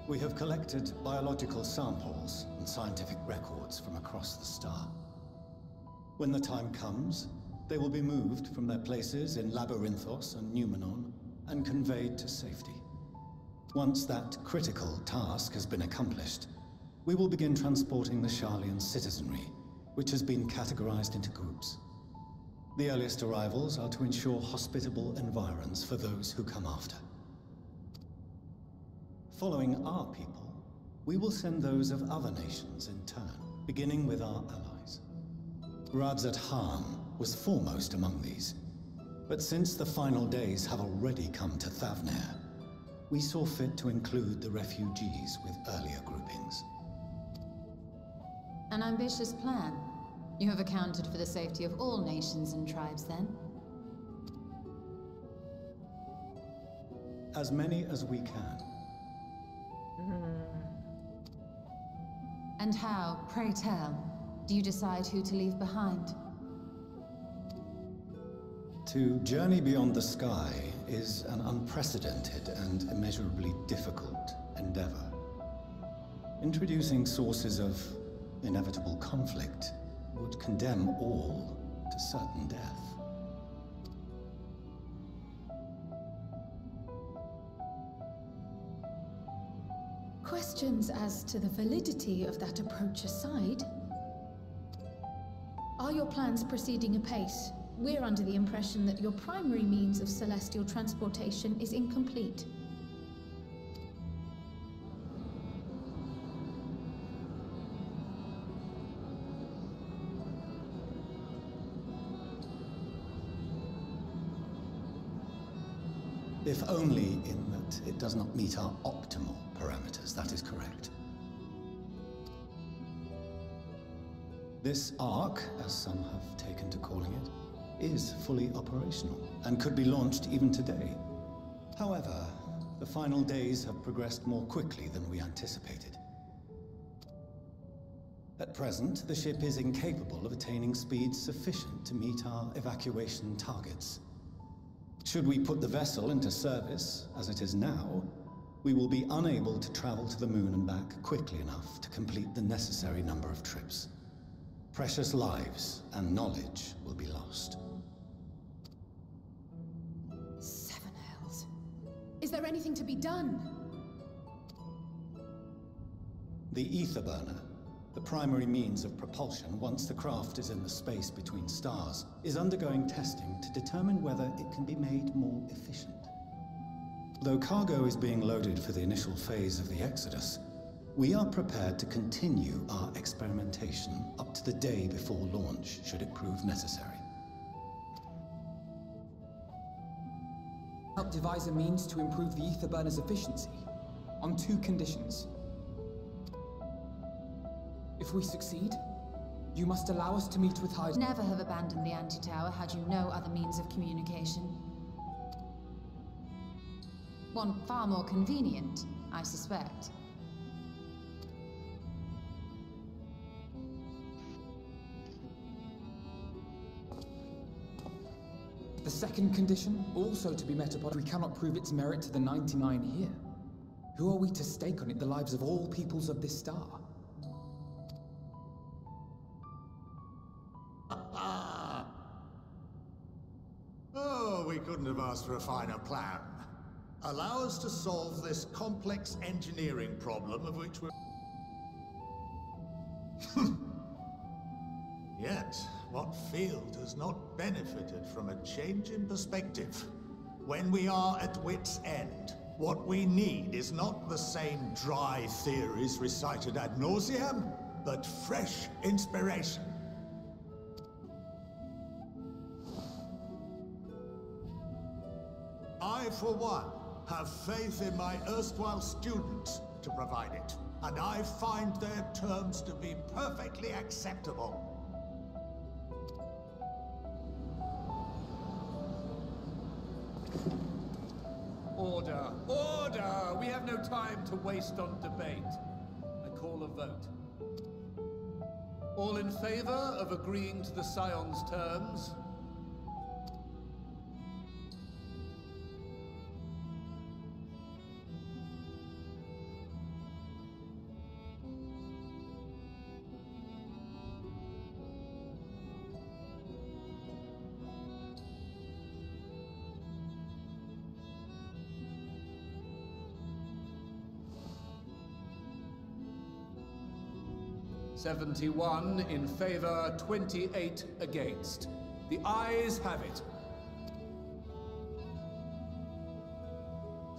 We have collected biological samples and scientific records from across the star. When the time comes, they will be moved from their places in Labyrinthos and Numenon and conveyed to safety. Once that critical task has been accomplished, we will begin transporting the Sharlayan citizenry, which has been categorized into groups. The earliest arrivals are to ensure hospitable environs for those who come after. Following our people, we will send those of other nations in turn, beginning with our allies. Radzat-Han was foremost among these, but since the final days have already come to Thavnair, we saw fit to include the refugees with earlier groupings. An ambitious plan. You have accounted for the safety of all nations and tribes, then? As many as we can. And how, pray tell, do you decide who to leave behind? To journey beyond the sky is an unprecedented and immeasurably difficult endeavor. Introducing sources of inevitable conflict would condemn all to certain death. Questions as to the validity of that approach aside, are your plans proceeding apace? We're under the impression that your primary means of celestial transportation is incomplete. If only in that it does not meet our optimal parameters, that is correct. This arc, as some have taken to calling it, is fully operational and could be launched even today. However, the final days have progressed more quickly than we anticipated. At present, the ship is incapable of attaining speeds sufficient to meet our evacuation targets. Should we put the vessel into service, as it is now, we will be unable to travel to the moon and back quickly enough to complete the necessary number of trips. Precious lives and knowledge will be lost. Seven hells. Is there anything to be done? The ether burner, the primary means of propulsion once the craft is in the space between stars, is undergoing testing to determine whether it can be made more efficient. Though cargo is being loaded for the initial phase of the Exodus, we are prepared to continue our experimentation up to the day before launch, should it prove necessary. Help devise a means to improve the ether burner's efficiency, on two conditions. If we succeed, you must allow us to meet with Hyde. Never have abandoned the anti-tower had you no other means of communication. One far more convenient, I suspect. The second condition, also to be met upon, we cannot prove its merit to the 99 here. Who are we to stake on it the lives of all peoples of this star? Oh, we couldn't have asked for a finer plan. Allow us to solve this complex engineering problem of which we're... Yet, what field has not benefited from a change in perspective. When we are at wit's end, what we need is not the same dry theories recited ad nauseam, but fresh inspiration. I, for one, have faith in my erstwhile students to provide it, and I find their terms to be perfectly acceptable. Order! Order! We have no time to waste on debate. I call a vote. All in favor of agreeing to the Scion's terms? "71 in favor, 28 against. The ayes have it.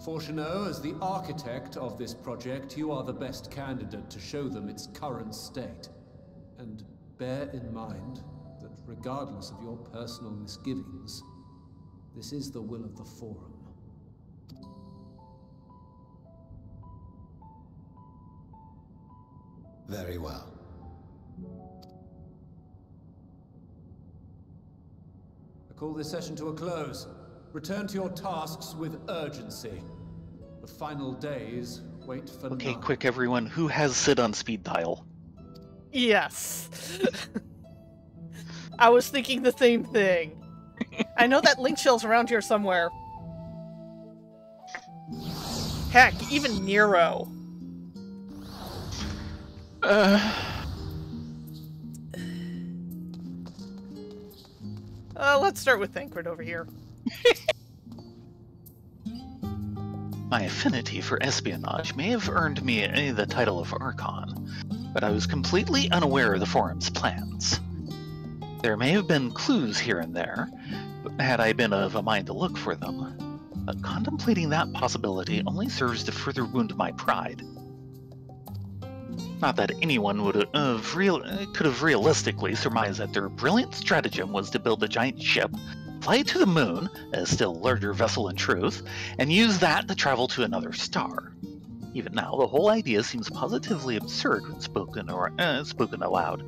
Fortuneau, as the architect of this project, you are the best candidate to show them its current state. And bear in mind that regardless of your personal misgivings, this is the will of the Forum. Very well. Call this session to a close. Return to your tasks with urgency. The final days wait for Okay, none. quick everyone, who has Sid on speed dial? Yes. I was thinking the same thing. I know that link shell's around here somewhere. Heck, even Nero. Let's start with Thancred over here. My affinity for espionage may have earned me the title of Archon, but I was completely unaware of the Forum's plans. There may have been clues here and there, had I been of a mind to look for them, but contemplating that possibility only serves to further wound my pride. Not that anyone could have realistically surmised that their brilliant stratagem was to build a giant ship, fly to the moon, a still larger vessel in truth, and use that to travel to another star. Even now, the whole idea seems positively absurd when spoken aloud.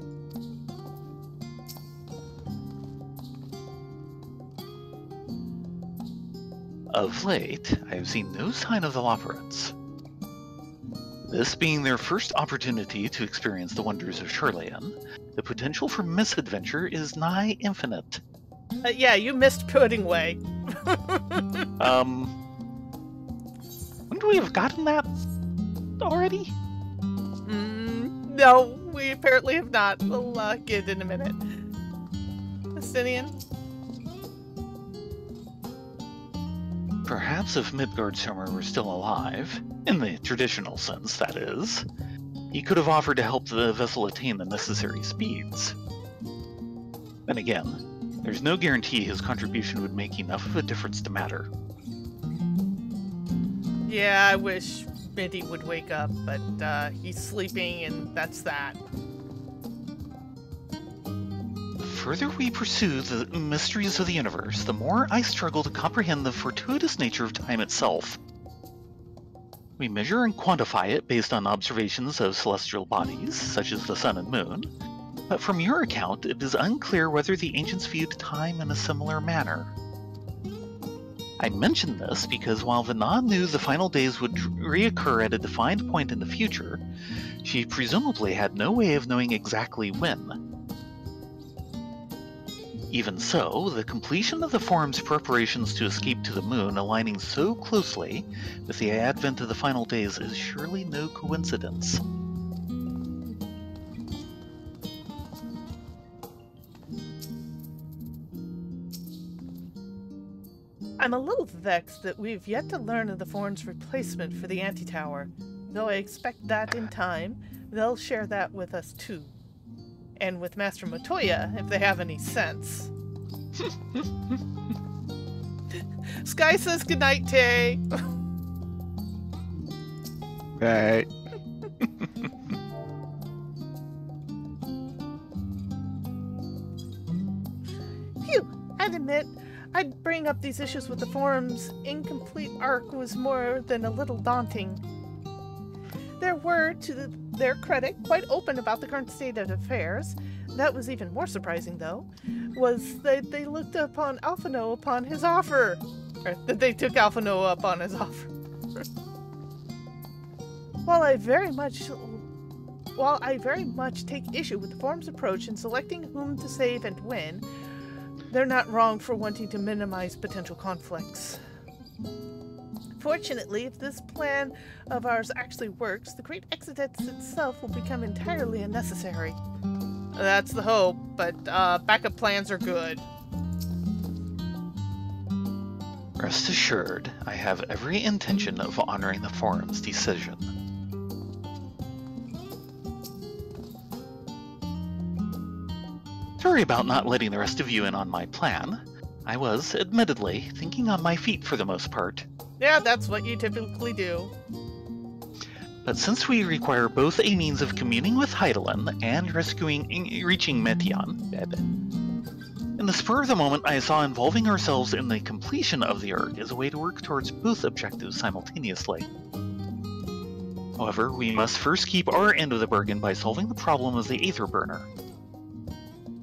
Of late, I have seen no sign of the Loporrits. This being their first opportunity to experience the wonders of Sherlayan, the potential for misadventure is nigh infinite. Yeah, you missed Puddingway. Wouldn't we have gotten that already? No, we apparently have not. We'll get it in a minute. Justinian? Perhaps if Midgardsormr were still alive, in the traditional sense, that is, he could have offered to help the vessel attain the necessary speeds. Then again, there's no guarantee his contribution would make enough of a difference to matter. Yeah, I wish Minty would wake up, but he's sleeping and that's that. The further we pursue the mysteries of the universe, the more I struggle to comprehend the fortuitous nature of time itself. We measure and quantify it based on observations of celestial bodies, such as the sun and moon, but from your account, it is unclear whether the ancients viewed time in a similar manner. I mention this because while Vana knew the final days would reoccur at a defined point in the future, she presumably had no way of knowing exactly when. Even so, the completion of the Forum's preparations to escape to the moon aligning so closely with the advent of the final days is surely no coincidence. I'm a little vexed that we've yet to learn of the Forum's replacement for the Anti-Tower, though I expect that in time they'll share that with us too. And with Master Motoya, if they have any sense. Sky says goodnight, Tay. Right. Phew! I'd admit, I'd bring up these issues with the forum's incomplete arc was more than a little daunting. There were, to their credit, quite open about the current state of affairs. That was even more surprising, though, was that they looked upon Alphino upon his offer. Or that they took Alphino up on his offer. While I very much take issue with the forum's approach in selecting whom to save and when, they're not wrong for wanting to minimize potential conflicts. Fortunately, if this plan of ours actually works, the Great Exodus itself will become entirely unnecessary. That's the hope, but backup plans are good. Rest assured, I have every intention of honoring the forum's decision. Sorry about not letting the rest of you in on my plan. I was, admittedly, thinking on my feet for the most part. Yeah, that's what you typically do. But since we require both a means of communing with Hydaelyn and reaching Meteon, in the spur of the moment I saw involving ourselves in the completion of the Ark as a way to work towards both objectives simultaneously. However, we must first keep our end of the bargain by solving the problem of the Aether Burner.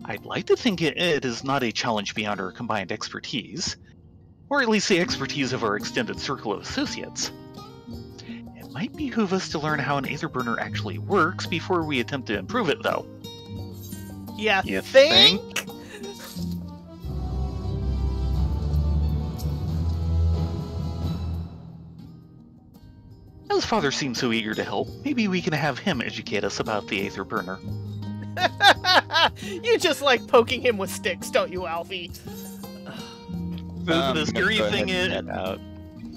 I'd like to think it is not a challenge beyond our combined expertise, or at least the expertise of our extended circle of associates. It might behoove us to learn how an Aether Burner actually works before we attempt to improve it, though. Yeah, you think? As Father seems so eager to help, maybe we can have him educate us about the Aether Burner. You just like poking him with sticks, don't you, Alfie? The scary thing is...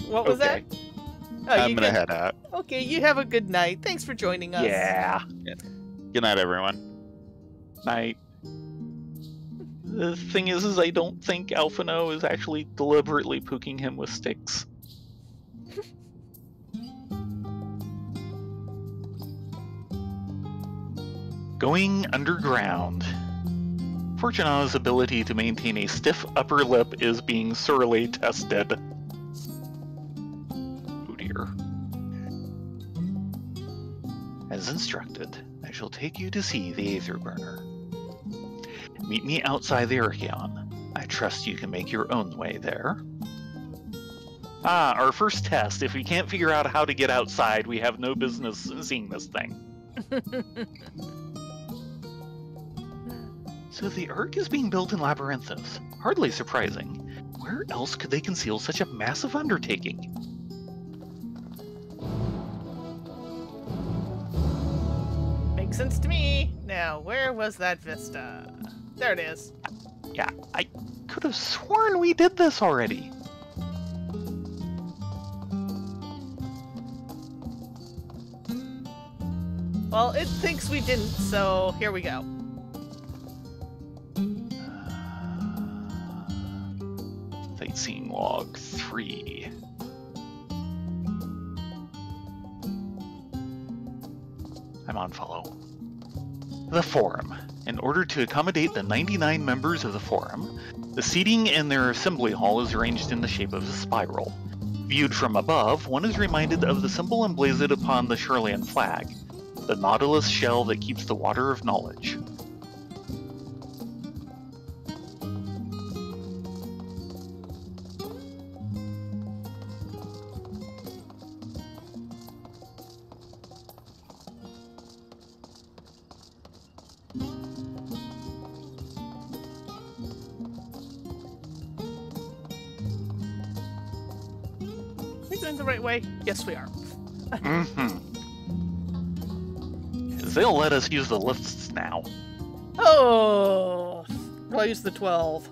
What was that? Oh, I'm gonna head out. Okay, you have a good night. Thanks for joining us. Yeah. Good night, everyone. Night. The thing is I don't think Alphino is actually deliberately poking him with sticks. Going underground. Fortuna's ability to maintain a stiff upper lip is being sorely tested. Oh dear. As instructed, I shall take you to see the Aether Burner. Meet me outside the Archeon. I trust you can make your own way there. Ah, our first test. If we can't figure out how to get outside, we have no business seeing this thing. So the Ark is being built in Labyrinthos. Hardly surprising. Where else could they conceal such a massive undertaking? Makes sense to me. Now, where was that vista? There it is. Yeah, I could have sworn we did this already. Well, it thinks we didn't, so here we go. Sightseeing log 3. I'm on follow. The Forum. In order to accommodate the 99 members of the Forum, the seating in their assembly hall is arranged in the shape of a spiral. Viewed from above, one is reminded of the symbol emblazoned upon the Sherlian flag, the nautilus shell that keeps the water of knowledge. The right way? Yes, we are. They'll let us use the lifts now. Oh, I'll use the 12.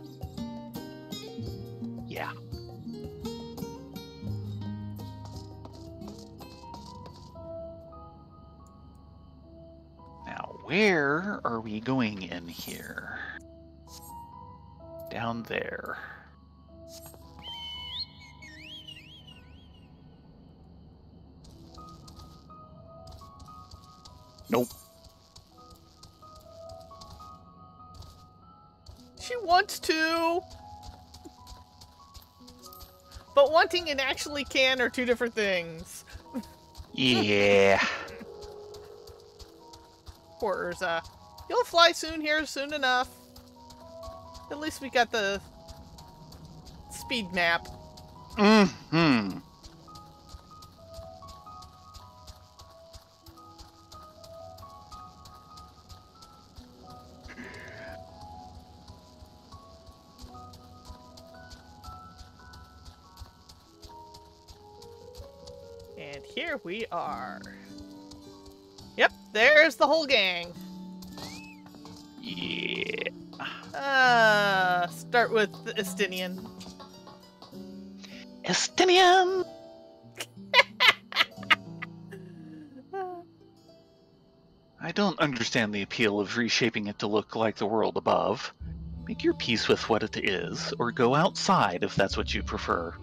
Yeah. Now, where are we going in here? Down there. Nope. She wants to! But wanting and actually can are two different things. Yeah. Poor Urza. You'll fly soon here, soon enough. At least we got the speed map. Mm-hmm. And here we are. Yep, there's the whole gang. Yeah. Start with Estinian. Estinian! I don't understand the appeal of reshaping it to look like the world above. Make your peace with what it is, or go outside if that's what you prefer.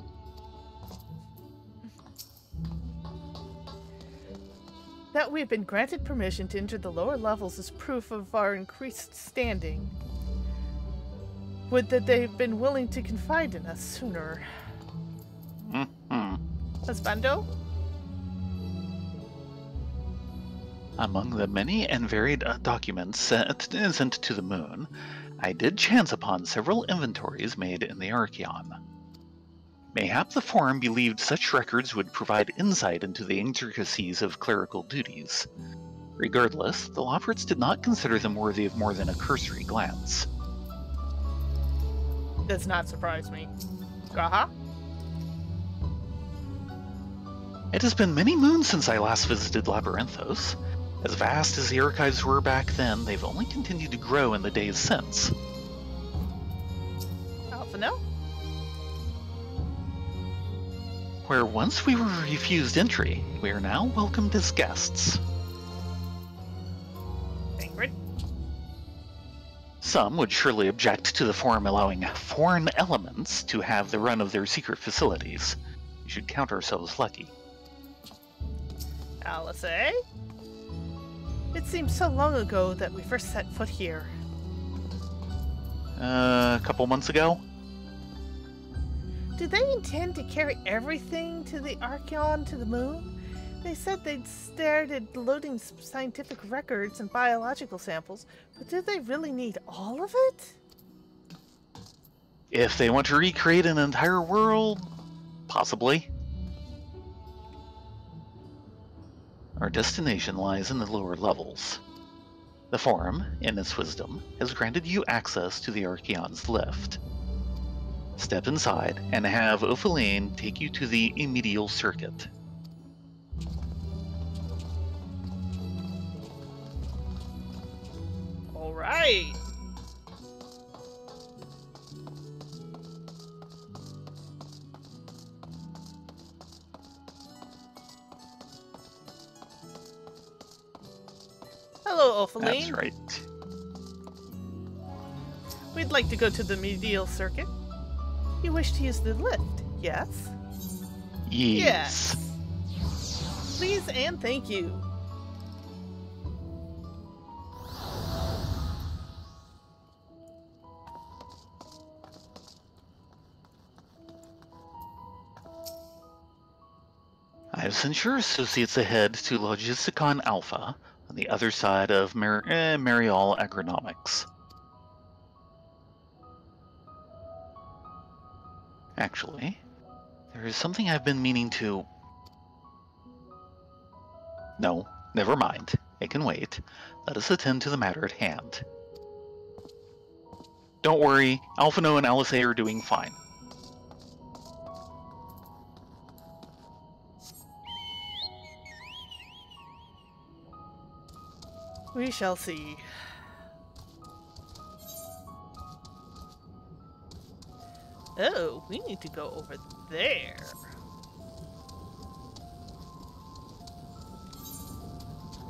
That we've been granted permission to enter the lower levels is proof of our increased standing. Would that they've been willing to confide in us sooner. Mm-hmm. Husbando? Among the many and varied documents sent to the moon, I did chance upon several inventories made in the Archeon. Mayhap the Forum believed such records would provide insight into the intricacies of clerical duties. Regardless, the Loporits did not consider them worthy of more than a cursory glance. Does not surprise me. Gaha? It has been many moons since I last visited Labyrinthos. As vast as the archives were back then, they've only continued to grow in the days since. Alphino? Where once we were refused entry, we are now welcomed as guests. Ingrid? Some would surely object to the Forum allowing foreign elements to have the run of their secret facilities. We should count ourselves lucky. Alice? It seems so long ago that we first set foot here. A couple months ago? Do they intend to carry everything to the Archeon to the moon? They said they'd started loading scientific records and biological samples, but do they really need all of it? If they want to recreate an entire world, possibly. Our destination lies in the lower levels. The Forum, in its wisdom, has granted you access to the Archeon's lift. Step inside and have Ophiline take you to the medial circuit. All right. Hello, Ophiline. That's right. We'd like to go to the medial circuit. You wish to use the lift, yes? Yes. Please and thank you. I've sent your associates ahead to Logisticon Alpha on the other side of Mariol Agronomics. Actually, there is something I've been meaning to... No, never mind. It can wait. Let us attend to the matter at hand. Don't worry, Alphino and Alice are doing fine. We shall see. Oh, we need to go over there.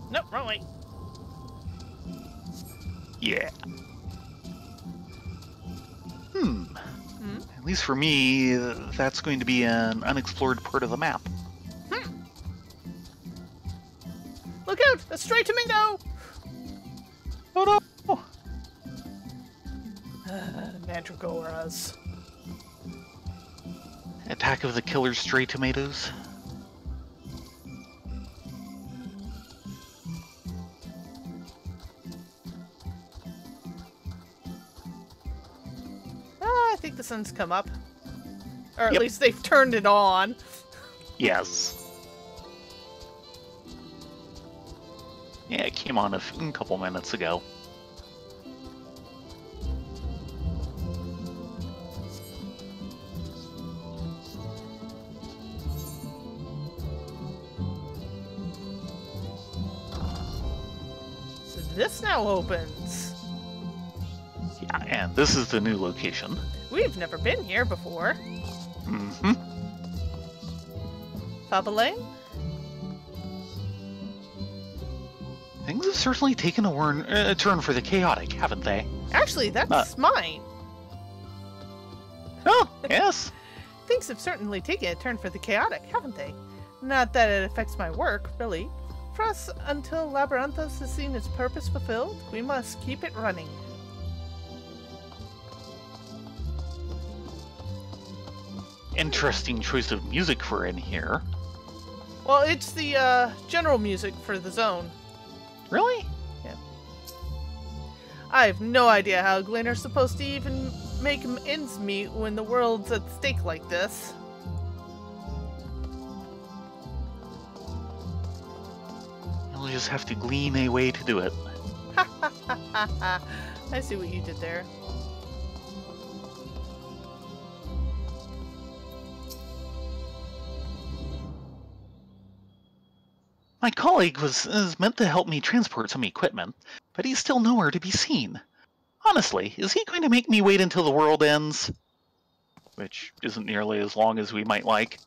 Nope, wrong way. Yeah. At least for me, that's going to be an unexplored part of the map. Look out! A stray Domingo! Oh no! Mandragoras. Attack of the Killer Stray Tomatoes. I think the sun's come up. Or at least they've turned it on. Yes. Yeah, it came on a couple minutes ago. So this now opens. Yeah, and this is the new location. We've never been here before. Mm-hmm. Fabalane? Things have certainly taken a turn for the chaotic, haven't they? Actually, that's mine. Oh, yes. Things have certainly taken a turn for the chaotic, haven't they? Not that it affects my work, really. For us, until Labyrinthos has seen its purpose fulfilled, we must keep it running. Interesting choice of music for in here. Well, it's the general music for the zone. Really? Yeah. I have no idea how Gleaner's supposed to even make ends meet when the world's at stake like this. You'll just have to glean a way to do it. Ha ha ha ha ha. I see what you did there. My colleague is meant to help me transport some equipment, but he's still nowhere to be seen. Honestly, is he going to make me wait until the world ends? Which isn't nearly as long as we might like.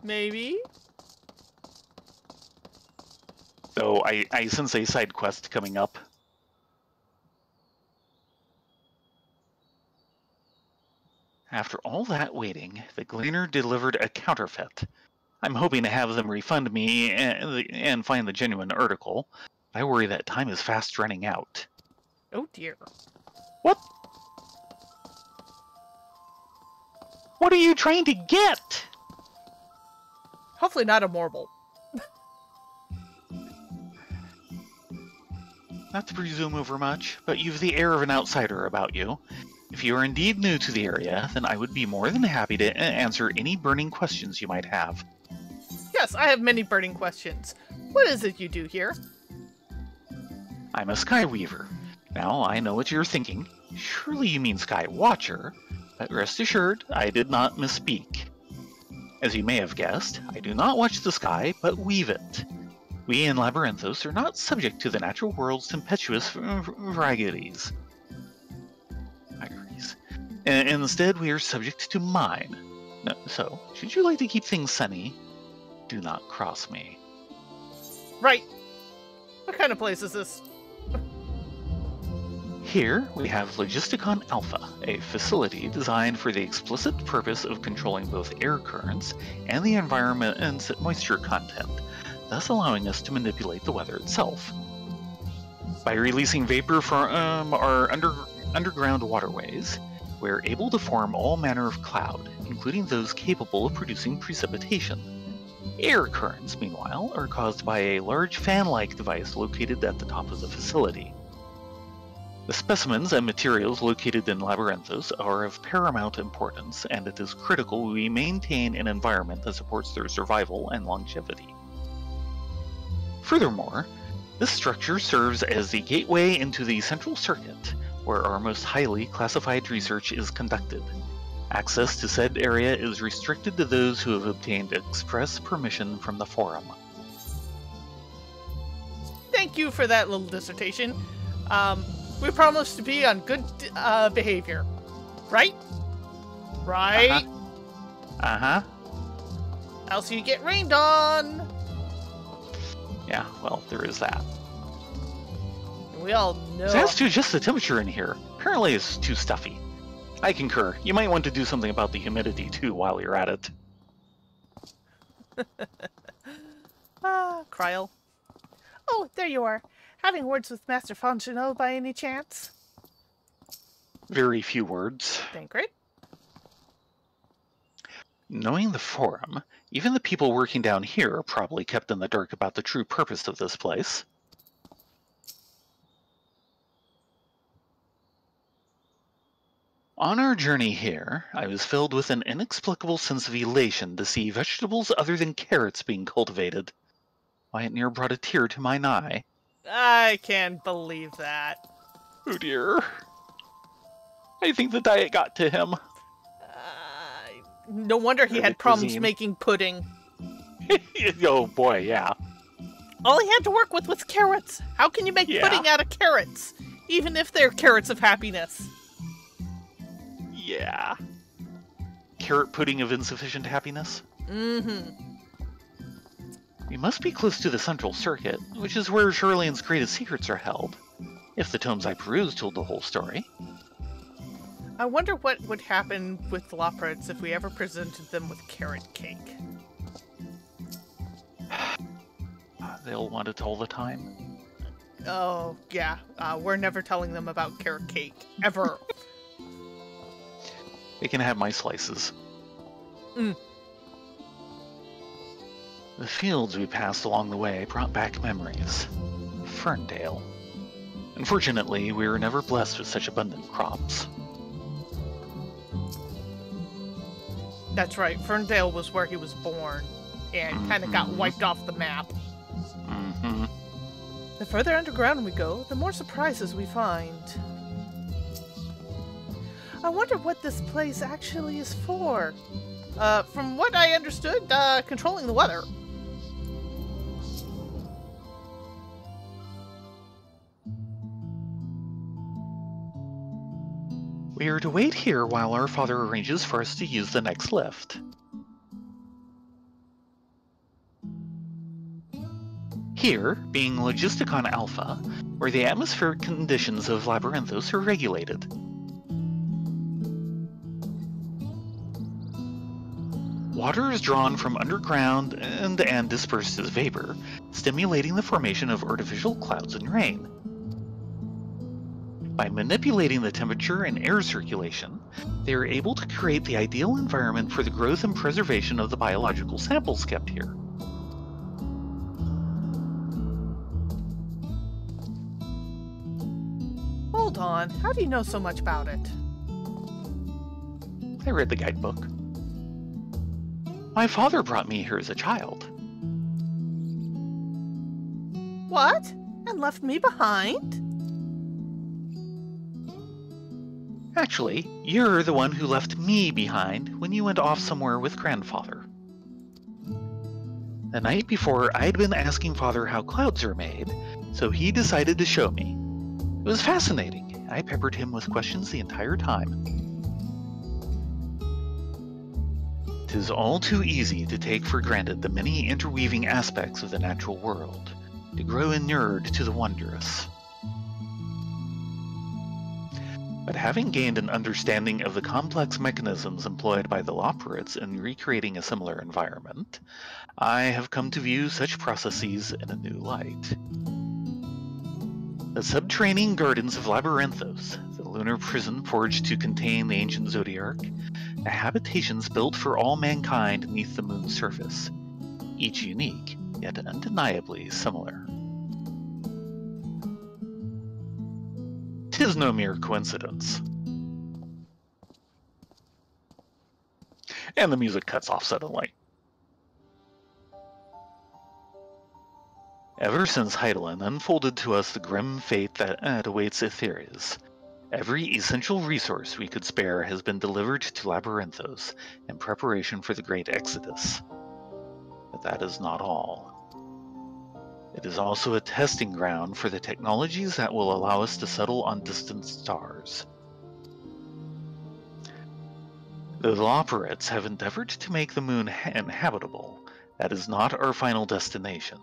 Maybe? Though I sense a side quest coming up. After all that waiting, the Gleaner delivered a counterfeit. I'm hoping to have them refund me and find the genuine article. I worry that time is fast running out. Oh dear. What? What are you trying to get? Hopefully not a marble. Not to presume over much, but you've the air of an outsider about you. If you are indeed new to the area, then I would be more than happy to answer any burning questions you might have. Yes, I have many burning questions. What is it you do here? I'm a Sky Weaver. Now, I know what you're thinking. Surely you mean Sky Watcher, but rest assured, I did not misspeak. As you may have guessed, I do not watch the sky, but weave it. We in Labyrinthos are not subject to the natural world's tempestuous vagaries. Instead, we are subject to mine. No, so, should you like to keep things sunny, do not cross me. Right. What kind of place is this? Here, we have Logisticon Alpha, a facility designed for the explicit purpose of controlling both air currents and the environment's moisture content, thus allowing us to manipulate the weather itself. By releasing vapor from our underground waterways, we're able to form all manner of cloud, including those capable of producing precipitation. Air currents, meanwhile, are caused by a large fan-like device located at the top of the facility. The specimens and materials located in Labyrinthos are of paramount importance, and it is critical we maintain an environment that supports their survival and longevity. Furthermore, this structure serves as the gateway into the central circuit, where our most highly classified research is conducted. Access to said area is restricted to those who have obtained express permission from the Forum. Thank you for that little dissertation. We promise to be on good behavior. Right? Right? Uh-huh. Else you get rained on. Yeah, well, there is that. We all know. It has to adjust the temperature in here. Apparently it's too stuffy. I concur. You might want to do something about the humidity, too, while you're at it. Kryl. Oh, there you are. Having words with Master Fongenot by any chance? Very few words. Thancred? Knowing the Forum, even the people working down here are probably kept in the dark about the true purpose of this place. On our journey here, I was filled with an inexplicable sense of elation to see vegetables other than carrots being cultivated. Why, it near brought a tear to mine eye. I can't believe that. Oh dear. I think the diet got to him. No wonder he had problems cuisine. making pudding. Oh boy, yeah. All he had to work with was carrots. How can you make pudding out of carrots? Even if they're carrots of happiness. Yeah. Carrot pudding of insufficient happiness? Mm-hmm. We must be close to the central circuit, which is where Charlene's greatest secrets are held. If the tomes I perused told the whole story. I wonder what would happen with the Loporrits if we ever presented them with carrot cake. They'll want it all the time. Oh, yeah. We're never telling them about carrot cake. Ever. They can have my slices. Mm. The fields we passed along the way brought back memories. Ferndale. Unfortunately, we were never blessed with such abundant crops. That's right. Ferndale was where he was born and kind of got wiped off the map. Mm-hmm. The further underground we go, the more surprises we find. I wonder what this place actually is for. From what I understood, controlling the weather. We are to wait here while our father arranges for us to use the next lift. Here, being Logisticon Alpha, where the atmospheric conditions of Labyrinthos are regulated. Water is drawn from underground and dispersed as vapor, stimulating the formation of artificial clouds and rain. By manipulating the temperature and air circulation, they are able to create the ideal environment for the growth and preservation of the biological samples kept here. Hold on, how do you know so much about it? I read the guidebook. My father brought me here as a child. What? And left me behind? Actually, you're the one who left me behind when you went off somewhere with grandfather. The night before, I'd been asking father how clouds are made, so he decided to show me. It was fascinating. I peppered him with questions the entire time. 'Tis all too easy to take for granted the many interweaving aspects of the natural world, to grow inured to the wondrous. But having gained an understanding of the complex mechanisms employed by the Loporrits in recreating a similar environment, I have come to view such processes in a new light. The subterranean gardens of Labyrinthos, the lunar prison forged to contain the ancient Zodiarch, the habitations built for all mankind beneath the moon's surface, each unique, yet undeniably similar. 'Tis no mere coincidence. And the music cuts off suddenly. Ever since Heidelin unfolded to us the grim fate that awaits Aetherius, every essential resource we could spare has been delivered to Labyrinthos in preparation for the Great Exodus. But that is not all. It is also a testing ground for the technologies that will allow us to settle on distant stars. Though the Loporrits have endeavored to make the moon inhabitable, that is not our final destination.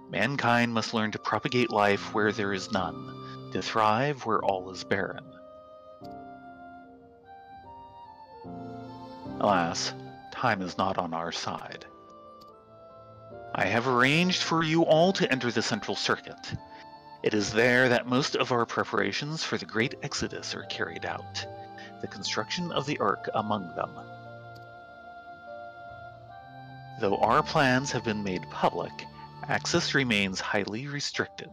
Mankind must learn to propagate life where there is none, to thrive where all is barren. Alas, time is not on our side. I have arranged for you all to enter the Central Circuit. It is there that most of our preparations for the Great Exodus are carried out, the construction of the Ark among them. Though our plans have been made public, access remains highly restricted.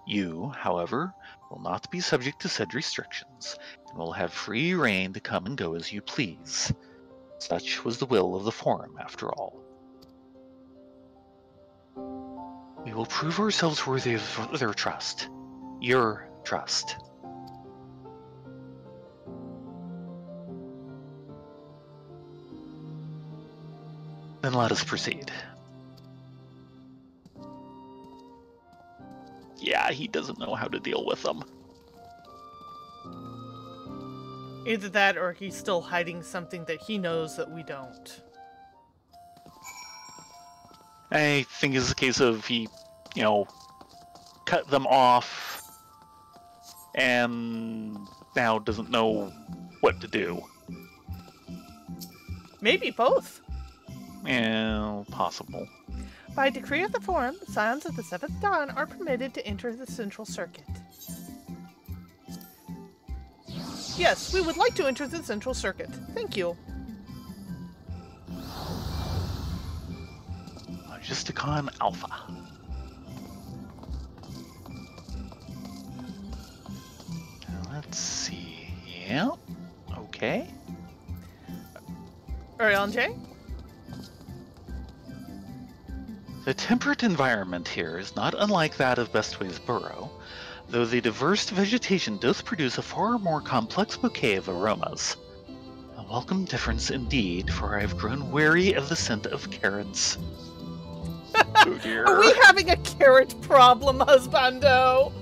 You, however, will not be subject to said restrictions, and will have free rein to come and go as you please. Such was the will of the Forum, after all. We will prove ourselves worthy of their trust. Your trust. Then let us proceed. Yeah, he doesn't know how to deal with them. Either that or he's still hiding something that he knows that we don't. I think it's a case of he, cut them off and now doesn't know what to do. Maybe both. Yeah, possible. By decree of the Forum, the Scions of the Seventh Dawn are permitted to enter the Central Circuit. Yes, we would like to enter the Central Circuit. Thank you. Logisticon Alpha. Let's see. Yeah. Okay. Rylea? The temperate environment here is not unlike that of Bestway's burrow, though the diverse vegetation doth produce a far more complex bouquet of aromas. A welcome difference indeed, for I have grown weary of the scent of carrots. Oh dear. Are we having a carrot problem, husbando?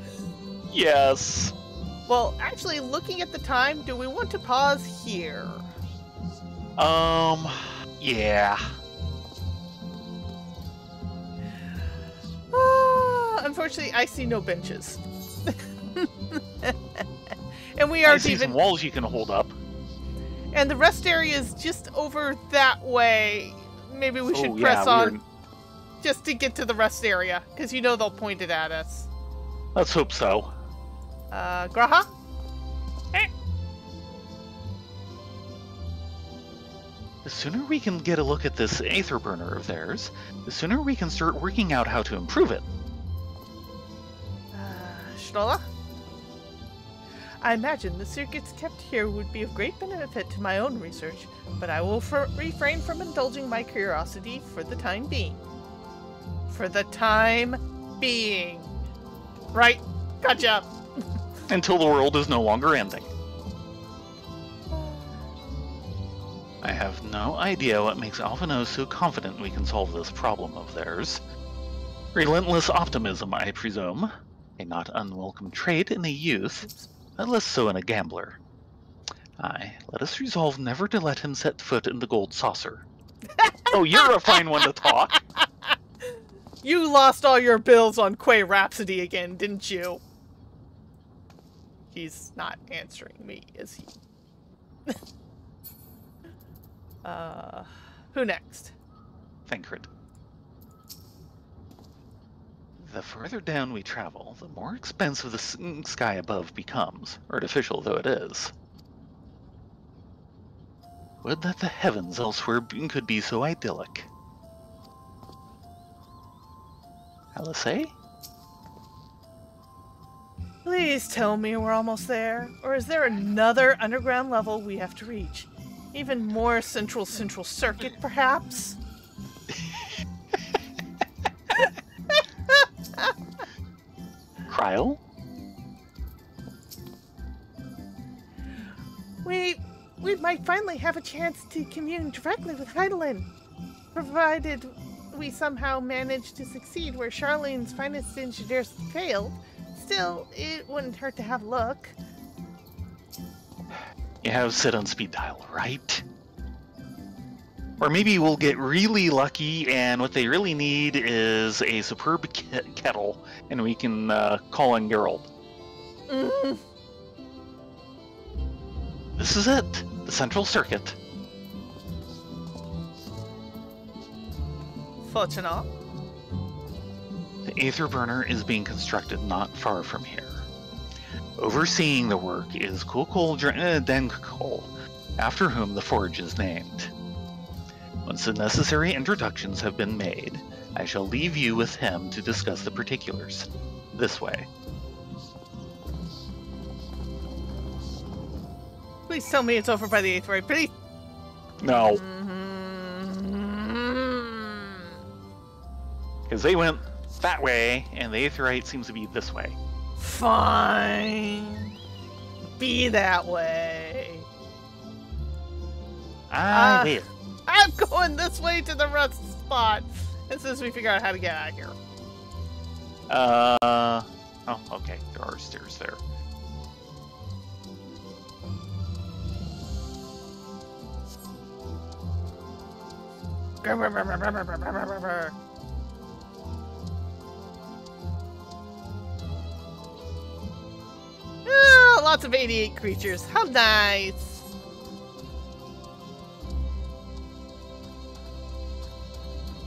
Yes. Well, actually, looking at the time, do we want to pause here? Yeah. Unfortunately, I see no benches. And we aren't I see some walls you can hold up. And the rest area is just over that way. Maybe we should press on just to get to the rest area, because they'll point it at us. Let's hope so. Graha? The sooner we can get a look at this aether burner of theirs, the sooner we can start working out how to improve it. Shnola? I imagine the circuits kept here would be of great benefit to my own research, but I will refrain from indulging my curiosity for the time being. For the time being. Right? Gotcha! Until the world is no longer ending. I have no idea what makes Alphino so confident we can solve this problem of theirs. Relentless optimism, I presume. A not unwelcome trait in a youth, but less so in a gambler. Aye, let us resolve never to let him set foot in the gold saucer. Oh, you're a fine one to talk! You lost all your bills on Quay Rhapsody again, didn't you? He's not answering me, is he? Who next? Thancred. The further down we travel, the more expensive the sky above becomes, artificial though it is. Would that the heavens elsewhere could be so idyllic. Alisei? Please tell me we're almost there, or is there another underground level we have to reach? Even more central circuit, perhaps? Cryo? We might finally have a chance to commune directly with Heidelin, provided we somehow manage to succeed where Charlene's finest engineers failed. Still, it wouldn't hurt to have a look. You have sit on speed dial, right? Or maybe we'll get really lucky and what they really need is a superb kettle and we can call on Geralt. This is it. The central circuit. Fortunate. The Aether Burner is being constructed not far from here. Overseeing the work is Kukul Denkul, after whom the forge is named. Once the necessary introductions have been made, I shall leave you with him to discuss the particulars. This way. Please tell me it's over by the Aetherite, please. No. Because they went that way, and the Aetherite seems to be this way. Fine. Be that way. Wait. I'm going this way to the rest spot as soon as we figure out how to get out of here. Oh, okay. There are stairs there. Oh, lots of 88 creatures. How nice.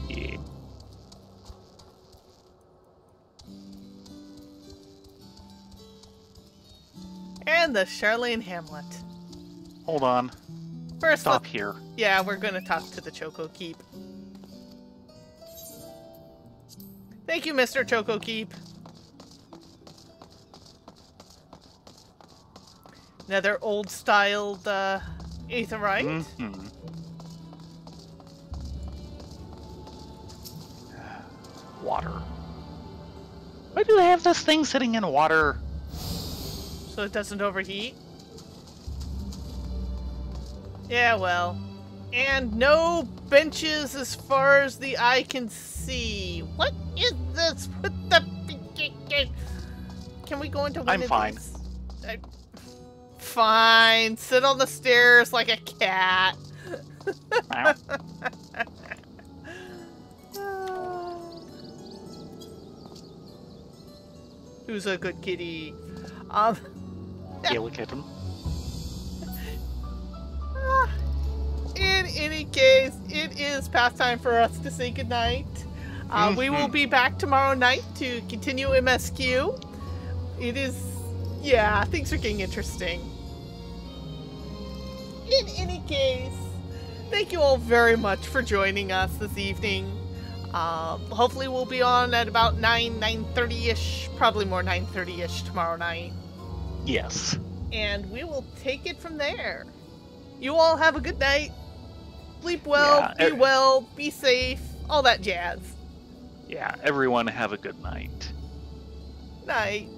Yeah. And the Charlene Hamlet. Hold on. First, Stop here. Yeah, we're gonna talk to the Choco Keep. Thank you, Mr. Choco Keep. Another old-styled Aetherite. Water. Why do they have this thing sitting in water? So it doesn't overheat? Yeah, well. And no benches as far as the eye can see. What is this with the... Can we go into one I'm of fine. these? Fine. Sit on the stairs like a cat. Who's a good kitty? Gala kitten. In any case, it is past time for us to say goodnight. We will be back tomorrow night to continue MSQ. It is... yeah, things are getting interesting. In any case, thank you all very much for joining us this evening. Hopefully we'll be on at about 9:30-ish, probably more 9:30-ish tomorrow night. Yes. And we will take it from there. You all have a good night. Sleep well, be well, be safe, all that jazz. Yeah, everyone have a good night. Night.